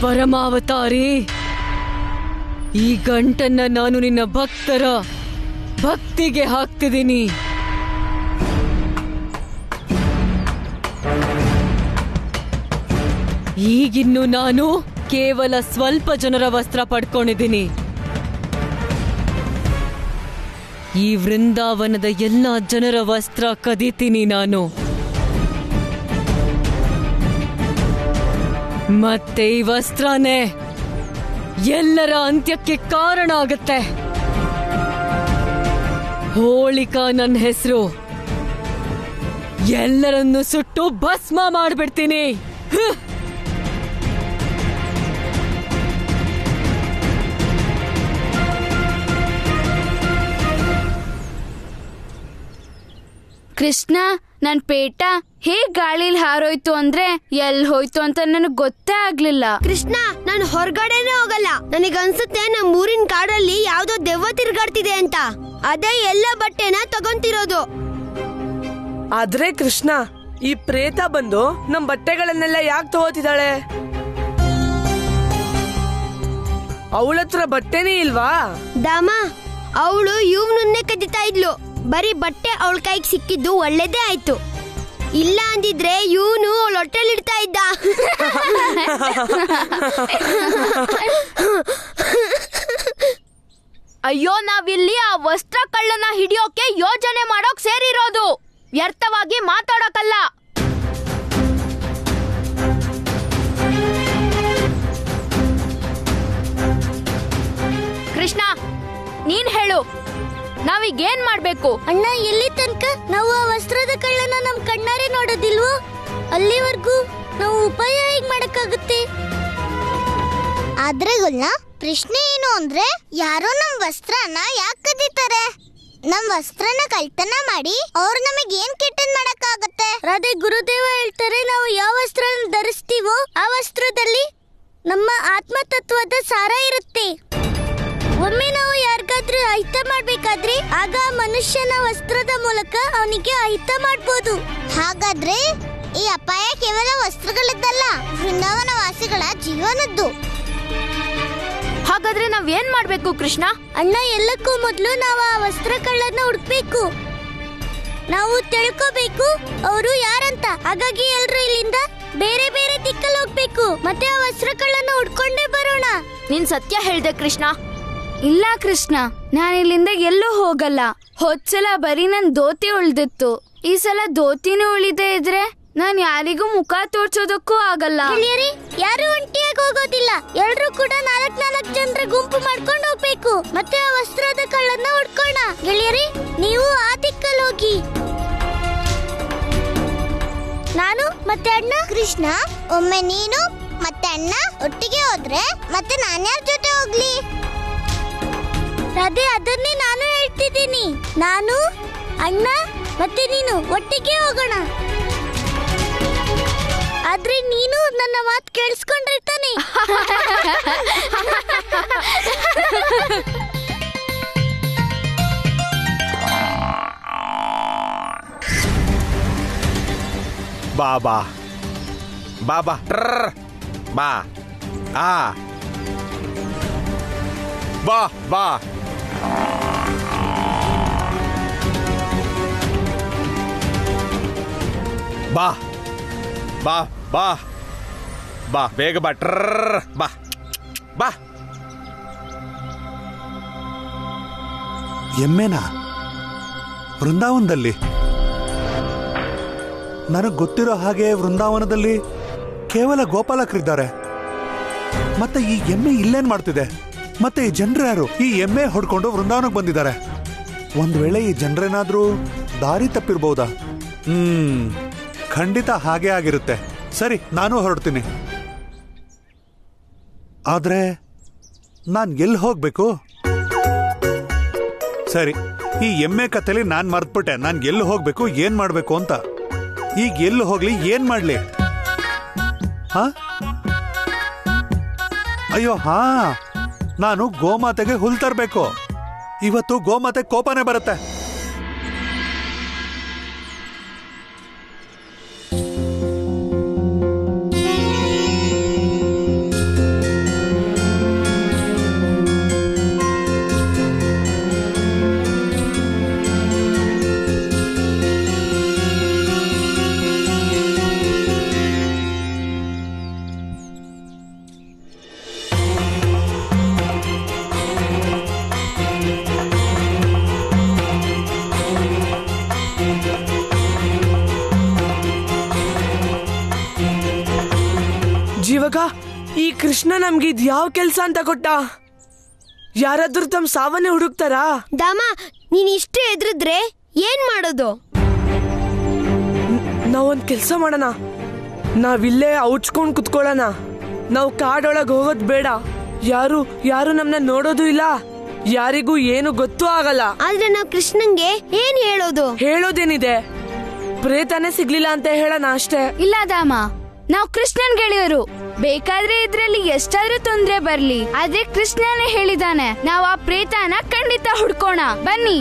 ಪರಮಾವತಾರಿ, ಈ ಗಂಟನ್ನ ನಾನು ನಿನ್ನ ಭಕ್ತರ ಭಕ್ತಿಗೆ ಹಾಕ್ತಿದ್ದೀನಿ. ಈಗಿನ್ನು ನಾನು ಕೇವಲ ಸ್ವಲ್ಪ ಜನರ ವಸ್ತ್ರ ಪಡ್ಕೊಂಡಿದ್ದೀನಿ. ಈ ವೃಂದಾವನದ ಎಲ್ಲ ಜನರ ವಸ್ತ್ರ ಕದೀತೀನಿ ನಾನು. ಮತ್ತೆ ಈ ವಸ್ತ್ರನೇ ಎಲ್ಲರ ಅಂತ್ಯಕ್ಕೆ ಕಾರಣ ಆಗತ್ತೆ. ಹೋಳಿಕಾ ನನ್ನ ಹೆಸರು. ಎಲ್ಲರನ್ನು ಸುಟ್ಟು ಭಸ್ಮ ಮಾಡ್ಬಿಡ್ತೀನಿ. ಕೃಷ್ಣ, ನನ್ ಪೇಟ ಹೇಗ್ ಗಾಳಿಲಿ ಹಾರೋಯ್ತು ಅಂದ್ರೆ ಎಲ್ ಹೋಯ್ತು ಅಂತ ನನಗ್ ಗೊತ್ತೇ ಆಗ್ಲಿಲ್ಲ. ಕೃಷ್ಣ, ನಾನು ಹೊರಗಡೆನೆ ಹೋಗಲ್ಲ. ನನಗನ್ಸುತ್ತೆ ನಮ್ಮ ಊರಿನ ಕಾಡಲ್ಲಿ ಯಾವ್ದೋ ದೆವ್ವ ತಿರ್ಗಾಡ್ತಿದೆ ಅಂತ. ಅದೇ ಎಲ್ಲ ಬಟ್ಟೆನ ತಗೊಂತಿರೋದು. ಆದ್ರೆ ಕೃಷ್ಣ, ಈ ಪ್ರೇತ ಬಂದು ನಮ್ ಬಟ್ಟೆಗಳನ್ನೆಲ್ಲ ಯಾಕೆ ತಗೋತಿದ್ದಾಳೆ? ಅವಳತ್ರ ಬಟ್ಟೆನೇ ಇಲ್ವಾ? ದಾಮ, ಅವಳು ಇವ್ನನ್ನೇ ಕದಿತಾ ಇದ್ಲು. ಬರೀ ಬಟ್ಟೆ ಅವಳ ಕೈಗೆ ಸಿಕ್ಕಿದ್ದು ಒಳ್ಳೇದೇ ಆಯ್ತು. ಇಲ್ಲ ಅಂದಿದ್ರೆ ಇವನು ಅವಳ ಹೊಟ್ಟೆಲಿಡ್ತಾ ಇದ್ದ. ಅಯ್ಯೋ, ನಾವಿಲ್ಲಿ ಆ ವಸ್ತ್ರ ಕಳ್ಳನ ಹಿಡಿಯೋಕೆ ಯೋಜನೆ ಮಾಡೋಕ್ ಸೇರಿರೋದು, ವ್ಯರ್ಥವಾಗಿ ಮಾತಾಡೋಕಲ್ಲ. ಕೃಷ್ಣ, ನೀನ್ ಹೇಳು, ನಾವೀಗೇನ್ ಮಾಡ್ಬೇಕು? ಅಣ್ಣ, ಎಲ್ಲಿ ತನಕ ನಾವು ಆ ವಸ್ತ್ರದ ಕಳ್ಳನ ನಮ್ ಕಣ್ಣಾರೆ ನೋಡೋದಿಲ್ವೋ ಅಲ್ಲಿವರೆಗೂ ನಾವು ಉಪಾಯ ಹೇಗ್ ಮಾಡಕ್ಕಾಗುತ್ತೆ? ಆದ್ರೆ ಗುಲ್ನ, ಪ್ರಶ್ನೆ ಏನು ಅಂದ್ರೆ, ಯಾರೋ ನಮ್ ವಸ್ತ್ರನ ಯಾಕೆ ಕದೀತಾರೆ? ನಮ್ ವಸ್ತ್ರನ ಕಳ್ತನ ಮಾಡಿ ಅವ್ರು ನಮಗೆ ಏನ್ ಕೆಟ್ಟದ್ ಮಾಡಕ್ಕಾಗತ್ತೆ? ಅದೇ ಗುರುದೇವ ಹೇಳ್ತಾರೆ, ನಾವು ಯಾವ ವಸ್ತ್ರನ ಧರಿಸ್ತೀವೋ ಆ ವಸ್ತ್ರದಲ್ಲಿ ನಮ್ಮ ಆತ್ಮತತ್ವದ ಸಾರ ಇರುತ್ತೆ. ಒಮ್ಮೆ ನಾವು ಯಾರಿಗಾದ್ರೂ ಅಹಿತ ಮಾಡ್ಬೇಕಾದ್ರೆ ಆಗ ಮನುಷ್ಯನ ವಸ್ತ್ರದ ಮೂಲಕ ಅವನಿಗೆ ಅಹಿತ ಮಾಡ್ಬೋದು. ಹಾಗಾದ್ರೆ ಈ ಅಪಾಯ ಕೇವಲ ವಸ್ತ್ರಗಳದ್ದಲ್ಲ, ವೃಂದಾವನ ವಾಸಿಗಳ ಜೀವನದ್ದು. ಹಾಗಾದ್ರೆ ನಾವ್ ಏನ್ ಮಾಡ್ಬೇಕು ಕೃಷ್ಣ? ಅಣ್ಣ, ಎಲ್ಲಕ್ಕೂ ಮೊದಲು ನಾವು ಆ ವಸ್ತ್ರ ಕಳ್ಳನ್ನ ಹುಡುಕ್ಬೇಕು. ನಾವು ತಿಳ್ಕೋಬೇಕು ಅವರು ಯಾರಂತ. ಹಾಗಾಗಿ ಎಲ್ರು ಇಲ್ಲಿಂದ ಬೇರೆ ಬೇರೆ ದಿಕ್ಕಲ್ಲಿ ಹೋಗ್ಬೇಕು. ಮತ್ತೆ ಆ ವಸ್ತ್ರ ಕಳ್ಳನ್ನ ಹುಡ್ಕೊಂಡೇ ಬರೋಣ. ನೀನ್ ಸತ್ಯ ಹೇಳ್ದೆ ಕೃಷ್ಣ. ಇಲ್ಲ ಕೃಷ್ಣ, ನಾನು ಇಲ್ಲಿಂದ ಎಲ್ಲೂ ಹೋಗಲ್ಲ. ಹೋದ್ಸಲ ಬರೀ ನನ್ ಧೋತಿ ಉಳ್ದಿತ್ತು, ಈ ಸಲ ಧೋತಿನೂ ಉಳಿದೇ ಇದ್ರೆ ನಾನ್ ಯಾರಿಗೂ ಮುಖ ತೋರ್ಸೋದಕ್ಕೂ ಆಗಲ್ಲ. ಯಾರು ಒಂಟಿಯಾಗಿ ಹೋಗೋದಿಲ್ಲ, ಎಲ್ರು ಕೂಡ 4 ಜನರ ಗುಂಪು ಮಾಡ್ಕೊಂಡು ಹೋಗ್ಬೇಕು. ಮತ್ತೆ ಆ ವಸ್ತ್ರದ ಕಳ್ಳನ್ನ ಹುಡ್ಕೋಣ. ಗೆಳೆಯರಿ, ನೀವು ಆ ದಿಕ್ಕಲ್ಲಿ ಹೋಗಿ, ನಾನು ಮತ್ತೆ ಅಣ್ಣ. ಕೃಷ್ಣ, ಒಮ್ಮೆ ನೀನು ಮತ್ತೆ ಅಣ್ಣ ಒಟ್ಟಿಗೆ ಹೋದ್ರೆ ಮತ್ತೆ ನಾನ್ಯಾರ ಜೊತೆ ಹೋಗ್ಲಿ? ಅದೇ ಅದನ್ನೇ ನಾನು ಹೇಳ್ತಿದ್ದೀನಿ. ನಾನು, ಅಣ್ಣ ಮತ್ತೆ ನೀನು ಒಟ್ಟಿಗೆ ಹೋಗೋಣ. ಆದ್ರೆ ನೀನು ನನ್ನ ಮಾತು ಕೇಳಿಸ್ಕೊಂಡಿರ್ತಾನೆ. ಬಾಬಾ ಬಾಬಾ ಬಾ ಆ ಬಾ ಬಾ ಬಾ ಬಾ ಬಾ ಬಾ ಬೇಗ ಬಾ ಬಾ ಬಾ. ಎಮ್ಮೆನಾ ವೃಂದಾವನದಲ್ಲಿ? ನನಗೆ ಗೊತ್ತಿರೋ ಹಾಗೆ ವೃಂದಾವನದಲ್ಲಿ ಕೇವಲ ಗೋಪಾಲಕರಿದ್ದಾರೆ. ಮತ್ತೆ ಈ ಎಮ್ಮೆ ಇಲ್ಲೇನ್ ಮಾಡ್ತಿದೆ? ಮತ್ತೆ ಈ ಜನರು ಯಾರು? ಈ ಎಮ್ಮೆ ಹೊಡ್ಕೊಂಡು ವೃಂದಾವನಕ್ಕೆ ಬಂದಿದ್ದಾರೆ. ಒಂದ್ ವೇಳೆ ಈ ಜನರೇನಾದ್ರೂ ದಾರಿ ತಪ್ಪಿರ್ಬಹುದಾ? ಖಂಡಿತ ಹಾಗೆ ಆಗಿರುತ್ತೆ. ಸರಿ, ನಾನು ಹೊರಡ್ತೀನಿ. ಆದ್ರೆ ನಾನ್ ಎಲ್ಲಿ ಹೋಗ್ಬೇಕು? ಸರಿ, ಈ ಎಮ್ಮೆ ಕಥೆಲಿ ನಾನ್ ಮರ್ತ್ಬಿಟ್ಟೆ ನಾನ್ ಎಲ್ಲಿ ಹೋಗ್ಬೇಕು, ಏನ್ ಮಾಡ್ಬೇಕು ಅಂತ. ಈಗ ಎಲ್ಲಿ ಹೋಗ್ಲಿ, ಏನ್ ಮಾಡ್ಲಿ? ಹಾ, ಅಯ್ಯೋ ಹಾ, ನಾನು ಗೋಮಾತೆಗೆ ಹುಲ್ ತರ್ಬೇಕು. ಇವತ್ತು ಗೋಮಾತೆ ಕೋಪನೇ ಬರುತ್ತೆ. ಈ ಕೃಷ್ಣ ನಮ್ಗೆ ಇದ್ ಯಾವ ಕೆಲ್ಸ ಅಂತ ಕೊಟ್ಟ? ಯಾರಾದ್ರೂ ತಮ್ಮ ಸಾವನ್ನೇ ಹುಡುಕ್ತಾರಾ? ದಾಮ, ನೀನ್ ಇಷ್ಟು ಎದ್ರಿದ್ರೆ ಏನ್ ಮಾಡೋದು? ನಾವೊಂದ್ ಕೆಲ್ಸ ಮಾಡೋಣ, ನಾವಿಲ್ಲೇ ಔಚ್ಕೊಂಡ್ ಕುತ್ಕೊಳ್ಳೋಣ. ನಾವು ಕಾಡೊಳಗ್ ಹೋಗೋದ್ ಬೇಡ. ಯಾರು ನಮ್ನ ನೋಡೋದು ಇಲ್ಲ, ಯಾರಿಗೂ ಏನು ಗೊತ್ತೂ ಆಗಲ್ಲ. ಆದ್ರೆ ನಾವ್ ಕೃಷ್ಣಂಗೆ ಏನ್ ಹೇಳೋದು? ಹೇಳೋದೇನಿದೆ, ಪ್ರೇತನೇ ಸಿಗ್ಲಿಲ್ಲ ಅಂತ ಹೇಳೋಣ ಅಷ್ಟೇ. ಇಲ್ಲ ದಾಮ, ನಾವು ಕೃಷ್ಣನ್ ಗೆಳೆಯರು. ಬೇಕಾದ್ರೆ ಇದ್ರಲ್ಲಿ ಎಷ್ಟಾದ್ರೂ ತೊಂದ್ರೆ ಬರ್ಲಿ, ಆದ್ರೆ ಕೃಷ್ಣನೇ ಹೇಳಿದಾನೆ, ನಾವು ಆ ಪ್ರೇತನ ಖಂಡಿತ ಹುಡ್ಕೋಣ. ಬನ್ನಿ.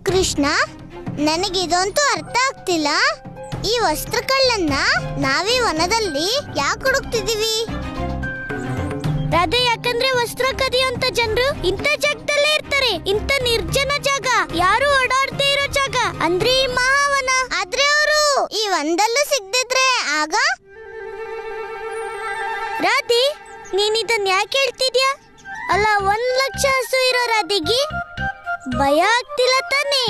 ಕೃಷ್ಣ, ನನಗಿದಂತೂ ಅರ್ಥ ಆಗ್ತಿಲ್ಲ. ಈ ವಸ್ತ್ರಕಳ್ಳನ್ನ ನಾವೀ ವನದಲ್ಲಿ ಯಾಕೆ ಹುಡುಕ್ತಿದೀವಿ? ರಾಧೆ, ಯಾಕಂದ್ರೆ ವಸ್ತ್ರ ಕದಿಯುವಂತ ಜನರು ಇಂಥ ಜಾಗದಲ್ಲೇ ಇರ್ತಾರೆ. ಇಂಥ ನಿರ್ಜನ ಜಾಗ, ಯಾರು ಓಡಾಡ್ದೇ ಇರೋ ಜಾಗ ಅಂದ್ರೆ ಈ ಮಹಾವನ. ಆದ್ರೆ ಅವರು ಈ ವನದಲ್ಲೂ ಸಿಗ್ದಿದ್ರೆ ಆಗ? ರಾಧೆ, ನೀನಿದನ್ ಯಾಕೆ ಹೇಳ್ತಿದ್ಯಾ? ಅಲ್ಲ, 1,00,000 ಹಸು ಇರೋ ರಾಧೆಗೆ ಭಯ ಆಗ್ತಿಲ್ಲ ತಾನೆ?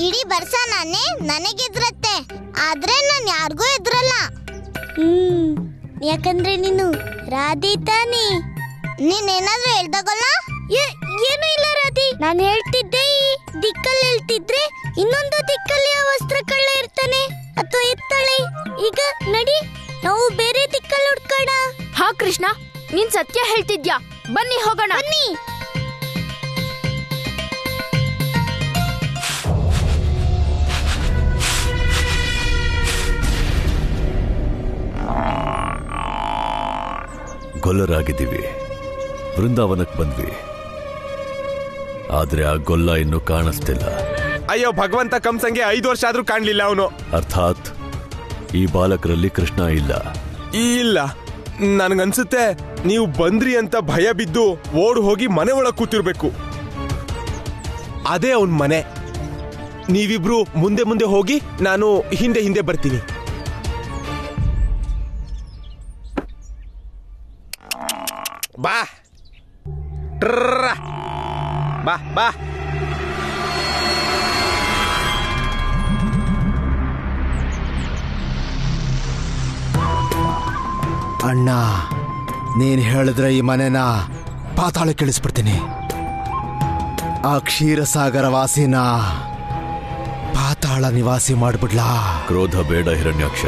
ಇಡೀ ಬರ್ಸ ನಾನೇ ನನಗೆದ್ರತ್ತೆ, ಆದ್ರೆ ನಾನು ಯಾರಿಗೂ ಎದ್ರಲ್ಲ. ಯಾಕಂದ್ರೆ ನೀನು ರಾಧೆ ತಾನೆ. ನೀನೇನಾದ್ರೂ ಹೇಳ್ದಾಗಲ್ಲ? ಏನೂ ಇಲ್ಲ ರಾಧೆ, ನಾನು ಹೇಳ್ತಿದ್ದೆ ಈ ದಿಕ್ಕಲ್ಲಿ ಹೇಳ್ತಿದ್ರೆ ಇನ್ನೊಂದು ದಿಕ್ಕಲ್ಲಿ ಆ ವಸ್ತ್ರ ಕಳ್ಳ ಇರ್ತಾನೆ ಅಥವಾ ಇರ್ತಾಳೆ. ಈಗ ನಡಿ, ನಾವು ಬೇರೆ ದಿಕ್ಕಲ್ಲಿ ಹುಡ್ಕೋಣ. ಹಾ ಕೃಷ್ಣ, ನೀನ್ ಸತ್ಯ ಹೇಳ್ತಿದ್ಯಾ. ಬನ್ನಿ ಹೋಗೋಣ. ಬನ್ನಿ. ಗೊಲ್ಲರಾಗಿದ್ದೀವಿ, ವೃಂದಾವನಕ್ಕೆ ಬಂದ್ವಿ. ಆದ್ರೆ ಆ ಗೊಲ್ಲ ಇನ್ನು ಕಾಣಿಸ್ತಿಲ್ಲ. ಅಯ್ಯೋ ಭಗವಂತ, ಕಂಸಂಗೆ 5 ವರ್ಷ ಆದ್ರೂ ಕಾಣ್ಲಿಲ್ಲ ಅವನು. ಅರ್ಥಾತ್ ಈ ಬಾಲಕರಲ್ಲಿ ಕೃಷ್ಣ ಇಲ್ಲ. ಇಲ್ಲ, ನನ್ಗನ್ಸುತ್ತೆ ನೀವು ಬಂದ್ರಿ ಅಂತ ಭಯ ಬಿದ್ದು ಓಡ್ ಹೋಗಿ ಮನೆ ಒಳಗ್ ಕೂತಿರ್ಬೇಕು. ಅದೇ ಅವನ್ ಮನೆ. ನೀವಿಬ್ರು ಮುಂದೆ ಮುಂದೆ ಹೋಗಿ, ನಾನು ಹಿಂದೆ ಹಿಂದೆ ಬರ್ತೀನಿ. ಬಾ ಬಾ ಬಾ. ಅಣ್ಣ, ನೀನ್ ಹೇಳಿದ್ರೆ ಈ ಮನೆನ ಪಾತಾಳಕ್ಕೆ ಇಳಿಸ್ಬಿಡ್ತೀನಿ. ಆ ಕ್ಷೀರಸಾಗರ ವಾಸಿನ ಪಾತಾಳ ನಿವಾಸಿ ಮಾಡ್ಬಿಡ್ಲಾ? ಕ್ರೋಧ ಬೇಡ ಹಿರಣ್ಯಾಕ್ಷ.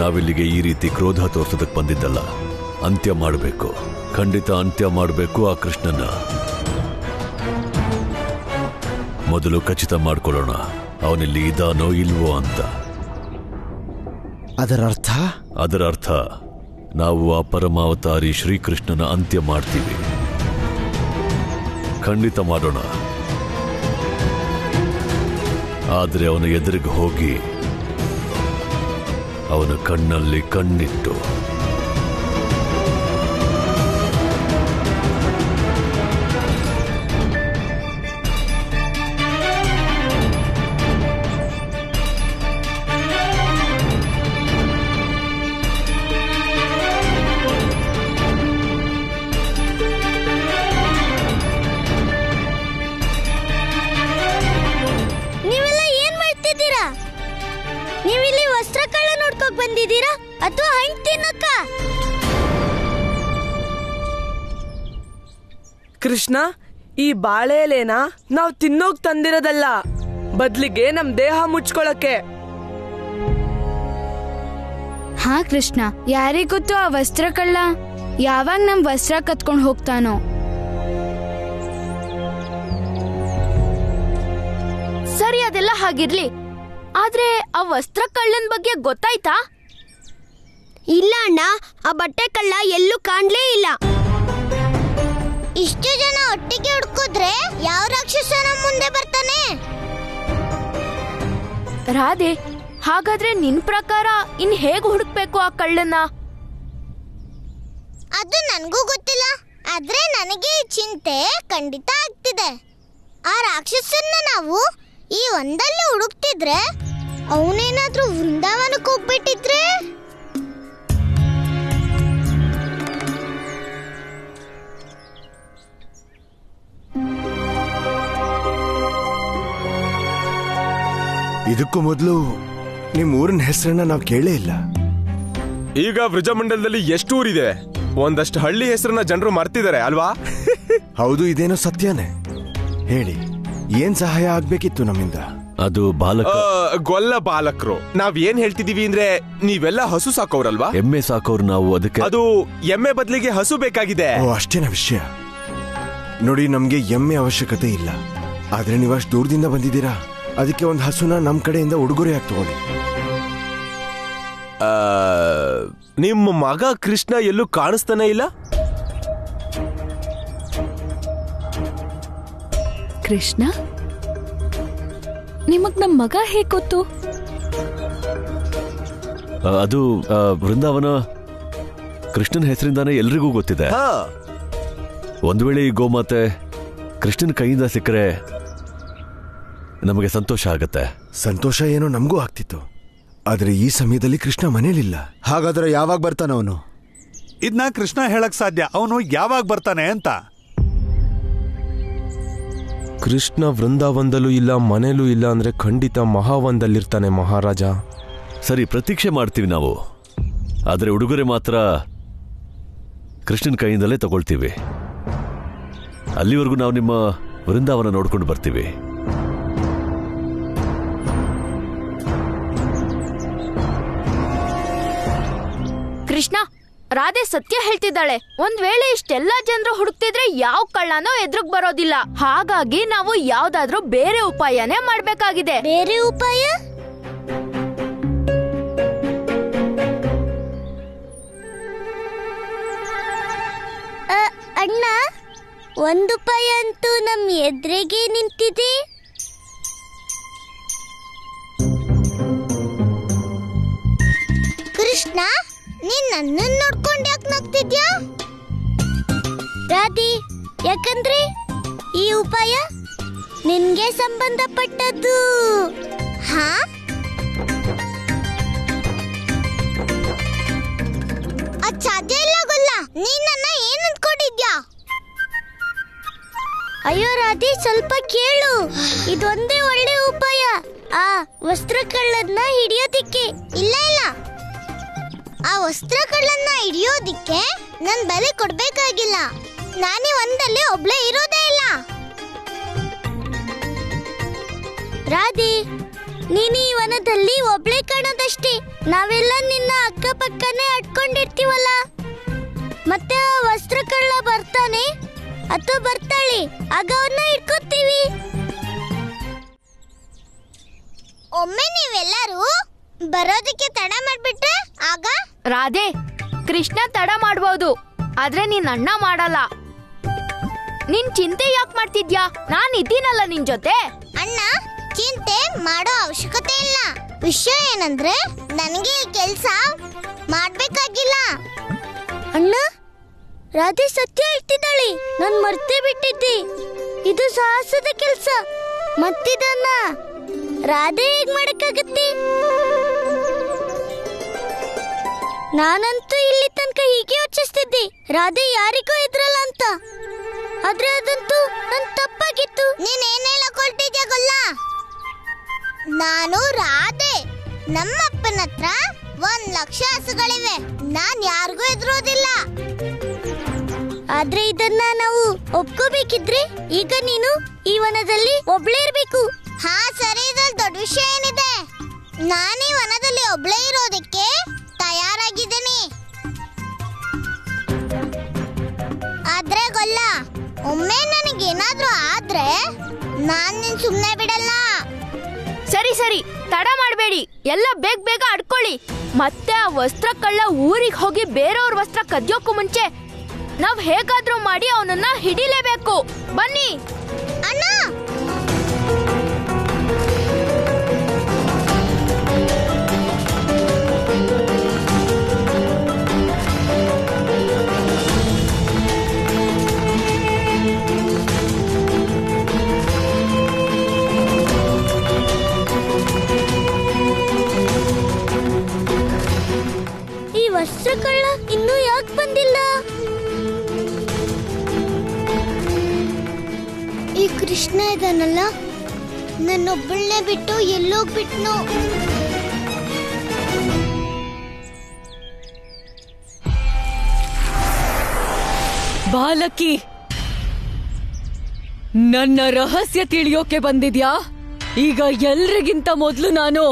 ನಾವಿಲ್ಲಿಗೆ ಈ ರೀತಿ ಕ್ರೋಧ ತೋರ್ಸೋದಕ್ಕೆ ಬಂದಿದ್ದಲ್ಲ. ಅಂತ್ಯ ಮಾಡಬೇಕು, ಖಂಡಿತ ಅಂತ್ಯ ಮಾಡಬೇಕು ಆ ಕೃಷ್ಣನ. ಮೊದಲು ಖಚಿತ ಮಾಡ್ಕೊಳ್ಳೋಣ ಅವನಿಲ್ಲಿ ಇದಾನೋ ಇಲ್ವೋ ಅಂತ. ಅದರ ಅರ್ಥ ನಾವು ಆ ಪರಮಾವತಾರಿ ಶ್ರೀಕೃಷ್ಣನ ಅಂತ್ಯ ಮಾಡ್ತೀವಿ. ಖಂಡಿತ ಮಾಡೋಣ. ಆದ್ರೆ ಅವನ ಎದುರಿಗೆ ಹೋಗಿ ಅವನ ಕಣ್ಣಲ್ಲಿ ಕಣ್ಣಿಟ್ಟು ನೀವಿಲ್ಲಿ ವಸ್ತ್ರ ಕಳ್ಳ ನೋಡ್ಕೋಕ್ ಬಂದಿದ್ದೀರಾ ಅಥವಾ ಹಣ್ಣು ತಿನ್ನಕ್ಕ? ಕೃಷ್ಣ, ಈ ಬಾಳೆ ಎಲೆನ ನಾವ್ ತಿನ್ನೋಕ್ ತಂದಿರೋದಲ್ಲ, ಬದ್ಲಿಗೆ ನಮ್ ದೇಹ ಮುಚ್ಕೊಳಕ್ಕೆ. ಹಾ ಕೃಷ್ಣ, ಯಾರಿಗೊತ್ತು ಆ ವಸ್ತ್ರ ಕಳ್ಳ ಯಾವಾಗ ನಮ್ ವಸ್ತ್ರ ಕತ್ಕೊಂಡ್ ಹೋಗ್ತಾನೋ. ಸರಿ, ಅದೆಲ್ಲ ಹಾಗಿರ್ಲಿ. ಆದ್ರೆ ಆ ವಸ್ತ್ರ ಕಳ್ಳನ್ ಬಗ್ಗೆ ಗೊತ್ತಾಯ್ತಾ? ಇಲ್ಲ ಅಣ್ಣ, ಆ ಬಟ್ಟೆ ಕಳ್ಳ ಎಲ್ಲೂ ಕಾಣ್ಲೇ ಇಲ್ಲ. ಇಷ್ಟು ಜನ ಒಟ್ಟಿಗೆ ಹುಡುಕಿದ್ರೆ ಯಾವ ರಾಕ್ಷಸನ ಮುಂದೆ ಬರ್ತಾನೆ? ರಾಧೆ, ಹಾಗಾದ್ರೆ ನಿನ್ ಪ್ರಕಾರ ಇನ್ ಹೇಗ್ ಹುಡುಕ್ಬೇಕು ಆ ಕಳ್ಳನ್ನ? ಅದು ನನಗೂ ಗೊತ್ತಿಲ್ಲ, ಆದ್ರೆ ನನಗೆ ಈ ಚಿಂತೆ ಖಂಡಿತ ಆಗ್ತಿದೆ. ಆ ರಾಕ್ಷಸನ್ನ ನಾವು ಈ ಒಂದಲ್ಲಿ ಹುಡುಕ್ತಿದ್ರೆ ಅವನೇನಾದ್ರೂ ವೃಂದಾವನಕ್ಕೆ ಹೋಗ್ಬಿಟ್ಟಿದ್ರೆ? ಇದಕ್ಕೂ ಮೊದಲು ನಿಮ್ ಊರಿನ ಹೆಸರನ್ನ ನಾವು ಕೇಳೇ ಇಲ್ಲ. ಈಗ ವೃಜಮಂಡಲದಲ್ಲಿ ಎಷ್ಟು ಊರಿದೆ? ಒಂದಷ್ಟು ಹಳ್ಳಿ ಹೆಸರನ್ನ ಜನರು ಮರ್ತಿದ್ದಾರೆ ಅಲ್ವಾ? ಹೌದು, ಇದೇನೋ ಸತ್ಯನೇ. ಹೇಳಿ, ಏನ್ ಸಹಾಯ ಆಗ್ಬೇಕಿತ್ತು ನಮ್ಮಿಂದ? ಅದು ಬಾಲಕ ಗೊಲ್ಲ ಬಾಲಕರು. ನಾವ್ ಏನ್ ಹೇಳ್ತಿದೀವಿ ಅಂದ್ರೆ, ನೀವೆಲ್ಲ ಹಸು ಸಾಕೋರಲ್ವಾ? ಎಮ್ಮೆ ಸಾಕೋರು ನಾವು. ಅದಕ್ಕೆ ಅದು ಎಮ್ಮೆ ಬದಲಿಗೆ ಹಸು ಬೇಕಾಗಿದೆ. ಓ, ಅಷ್ಟೇನ ವಿಷಯ? ನೋಡಿ, ನಮ್ಗೆ ಎಮ್ಮೆ ಅವಶ್ಯಕತೆ ಇಲ್ಲ. ಆದ್ರೆ ನೀವು ಅಷ್ಟು ದೂರದಿಂದ ಬಂದಿದ್ದೀರಾ, ಅದಕ್ಕೆ ಒಂದು ಹಸುನ ನಮ್ ಕಡೆಯಿಂದ ಉಡುಗೊರೆಯಾಗಿ ತಗೊಳ್ಳಿ. ನಿಮ್ಮ ಮಗ ಕೃಷ್ಣ ಎಲ್ಲೂ ಕಾಣಿಸ್ತಾನೆ ಇಲ್ಲ. ಕೃಷ್ಣ, ನಿಮಗ್ ನಮ್ ಮಗ ಹೇಗ್ ಗೊತ್ತು? ಅದು ವೃಂದಾವನ ಕೃಷ್ಣನ ಹೆಸರಿಂದಾನೇ ಎಲ್ರಿಗೂ ಗೊತ್ತಿದೆ. ಒಂದು ವೇಳೆ ಈ ಗೋಮಾತೆ ಕೃಷ್ಣನ ಕೈಯಿಂದ ಸಿಕ್ಕರೆ ನಮಗೆ ಸಂತೋಷ ಆಗತ್ತೆ. ಸಂತೋಷ ಏನೋ ನಮಗೂ ಆಗ್ತಿತ್ತು, ಆದ್ರೆ ಈ ಸಮಯದಲ್ಲಿ ಕೃಷ್ಣ ಮನೇಲಿಲ್ಲ. ಹಾಗಾದ್ರೆ ಯಾವಾಗ ಬರ್ತಾನ ಅವನು? ಇದನ್ನ ಕೃಷ್ಣ ಹೇಳಕ್ ಸಾಧ್ಯ, ಅವನು ಯಾವಾಗ ಬರ್ತಾನೆ ಅಂತ. ಕೃಷ್ಣ ವೃಂದಾವನದಲ್ಲೂ ಇಲ್ಲ, ಮನೇಲೂ ಇಲ್ಲ ಅಂದ್ರೆ ಖಂಡಿತ ಮಹಾವನದಲ್ಲಿರ್ತಾನೆ ಮಹಾರಾಜ. ಸರಿ, ಪ್ರತೀಕ್ಷೆ ಮಾಡ್ತೀವಿ ನಾವು. ಆದ್ರೆ ಉಡುಗೊರೆ ಮಾತ್ರ ಕೃಷ್ಣನ ಕೈಯಿಂದಲೇ ತಗೊಳ್ತೀವಿ. ಅಲ್ಲಿವರೆಗೂ ನಾವು ನಿಮ್ಮ ವೃಂದಾವನ ನೋಡ್ಕೊಂಡು ಬರ್ತೀವಿ. ಕೃಷ್ಣ, ರಾಧೆ ಸತ್ಯ ಹೇಳ್ತಿದ್ದಾಳೆ. ಒಂದ್ ವೇಳೆ ಇಷ್ಟೆಲ್ಲ ಜನರು ಹುಡುಕ್ತಿದ್ರೆ ಯಾವ ಕಳ್ಳನೋ ಎದುರುಗ್ ಬರೋದಿಲ್ಲ. ಹಾಗಾಗಿ ನಾವು ಯಾವ್ದಾದ್ರೂ ಬೇರೆ ಉಪಾಯನೇ ಮಾಡ್ಬೇಕಾಗಿದೆ. ಬೇರೆ ಉಪಾಯ? ಅಣ್ಣ, ಒಂದು ಉಪಾಯ ಅಂತೂ ನಮ್ ಎದುರಿಗೆ ನಿಂತಿದೆ. ಕೃಷ್ಣ, ನೀನ್ ನನ್ನನ್ನು ನೋಡ್ಕೊಂಡು ಯಾಕೆ ನಗ್ತಿದ್ಯಾ? ರಾಧಿ, ಯಾಕಂದ್ರೆ ಈ ಉಪಾಯ ನಿನ್ಗೆ ಸಂಬಂಧಪಟ್ಟದ್ದು. ಹಾ? ಅದ್ ಸಾಧ್ಯ ಇಲ್ಲ ಗೊಲ್ಲ. ನೀನ್ ನನ್ನ ಏನ್ ಅಂದ್ಕೊಂಡಿದ್ಯಾ? ಅಯ್ಯೋ ರಾಧಿ, ಸ್ವಲ್ಪ ಕೇಳು. ಇದೊಂದೇ ಒಳ್ಳೆ ಉಪಾಯ ಆ ವಸ್ತ್ರ ಕಳ್ಳನ್ನ ಹಿಡಿಯೋದಿಕ್ಕೆ. ಇಲ್ಲ ಇಲ್ಲ, ಆ ವಸ್ತ್ರ ಕಳ್ಳನ್ನ ಹಿಡಿಯೋದಿಕ್ಕೆ ನನ್ ಬಲಿ ಕೊಡ್ಬೇಕಾಗಿಲ್ಲ. ನಾನೇ ಒಂದಲ್ಲಿ ಒಬ್ಳೆ ಇರೋದೇ ಇಲ್ಲ. ರಾಧಿ, ನೀನು ಈ ವನದಲ್ಲಿ ಒಬ್ಳೆ ಕಾಣೋದಷ್ಟೇ. ನಾವೆಲ್ಲ ನಿನ್ನ ಅಕ್ಕಪಕ್ಕನೇ ಅಟ್ಕೊಂಡಿರ್ತೀವಲ್ಲ. ಮತ್ತೆ ಆ ವಸ್ತ್ರ ಕಳ್ಳ ಬರ್ತಾನೆ ಅಥವಾ ಬರ್ತಾಳೆ, ಆಗ ಅವನ್ನ ಇಟ್ಕೋತೀವಿ. ಒಮ್ಮೆ ನೀವೆಲ್ಲರೂ ಬರೋದಕ್ಕೆ ತಡ ಮಾಡ್ಬಿಟ್ರೆ ಆಗ? ರಾಧೆ, ಕೃಷ್ಣ ತಡ ಮಾಡ್ಬೋದು, ಆದ್ರೆ ನೀನ್ ಅಣ್ಣ ಮಾಡಲ್ಲ. ನಿನ್ ಚಿಂತೆ ಯಾಕೆ ಮಾಡ್ತಿದ್ಯಾ? ನಾನ್ ಇದ್ದೀನಲ್ಲ ನಿನ್ ಜೊತೆ. ಅಣ್ಣ, ಚಿಂತೆ ಮಾಡೋ ಅವಶ್ಯಕತೆ ಇಲ್ಲ. ವಿಷಯ ಏನಂದ್ರೆ, ನನಗೆ ಈ ಕೆಲ್ಸ ಮಾಡ್ಬೇಕಾಗಿಲ್ಲ. ಅಣ್ಣ, ರಾಧೆ ಸತ್ಯ ಹೇಳ್ತಿದ್ದಾಳೆ. ನಾನ್ ಮರ್ತೇ ಬಿಟ್ಟಿದ್ದೆ. ಇದು ಸಾಹಸದ ಕೆಲ್ಸ. ಮತ್ತಿದನ್ನ ರಾಧೆ ಹೇಗ್ ಮಾಡಕ್ಕಾಗತ್ತೆ? ನಾನಂತೂ ಇಲ್ಲಿ ತನಕ ಹೀಗೆ ಯೋಚಿಸ್ತಿದ್ದೆ, ರಾಧೆ ಯಾರಿಗೂ ಇದ್ರಲ್ಲ ಅಂತ. ಆದ್ರೆ ಅದಂತೂ ನನ್ ತಪ್ಪಾಗಿತ್ತು. ನೀನ್ ಏನ್ ಹೇಳಕೊಳ್ತಿದ್ಯಾ ಗೊಲ್ಲ? ನಾನು ರಾಧೆ. ನಮ್ಮಪ್ಪನ ಹತ್ರ 1,00,000 ಹಸುಗಳಿವೆ. ನಾನ್ ಯಾರಿಗೂ ಎದುರೋದಿಲ್ಲ. ಆದ್ರೆ ಇದನ್ನ ನಾವು ಒಪ್ಕೋಬೇಕಿದ್ರೆ ಈಗ ನೀನು ಈ ವನದಲ್ಲಿ ಒಬ್ಳೇ ಇರ್ಬೇಕು. ಹಾ ಸರಿ, ಇದ್ರಲ್ಲಿ ದೊಡ್ಡ ವಿಷಯ ಏನಿದೆ? ನಾನೀ ವನದಲ್ಲಿ ಒಬ್ಳೇ ಇರೋದಕ್ಕೆ ತಯಾರಾಗಿದ್ದೀನಿ. ಆದ್ರೆ ಗೊಲ್ಲ, ಒಮ್ಮೆ ನನಗೇನಾದ್ರೂ ಆದ್ರೆ ನಾನ್ ನಿನ್ ಸುಮ್ನೆ ಬಿಡಲ್ಲ. ಸರಿ ಸರಿ, ತಡ ಮಾಡ್ಬೇಡಿ. ಎಲ್ಲ ಬೇಗ ಬೇಗ ಅಡ್ಕೊಳ್ಳಿ. ಮತ್ತೆ ಆ ವಸ್ತ್ರ ಕಳ್ಳ ಊರಿಗೆ ಹೋಗಿ ಬೇರೆಯವ್ರ ವಸ್ತ್ರ ಕದ್ಯೋಕ್ಕೂ ಮುಂಚೆ ನಾವ್ ಹೇಗಾದ್ರೂ ಮಾಡಿ ಅವನನ್ನ ಹಿಡಿಲೇಬೇಕು. ಬನ್ನಿ ಅಣ್ಣ. ವಸ್ತ್ರಕಳ್ಳ ಇನ್ನೂ ಯಾಕೆ ಬಂದಿಲ್ಲ? ಈ ಕೃಷ್ಣ ಇದಾನಲ್ಲ, ನನ್ನೊಬ್ಬಳನ್ನೇ ಬಿಟ್ಟು ಎಲ್ಲೋಗ್ಬಿಟ್ನು. ಬಾಲಕಿ, ನನ್ನ ರಹಸ್ಯ ತಿಳಿಯೋಕೆ ಬಂದಿದ್ಯಾ? ಈಗ ಎಲ್ರಿಗಿಂತ ಮೊದಲು ನಾನು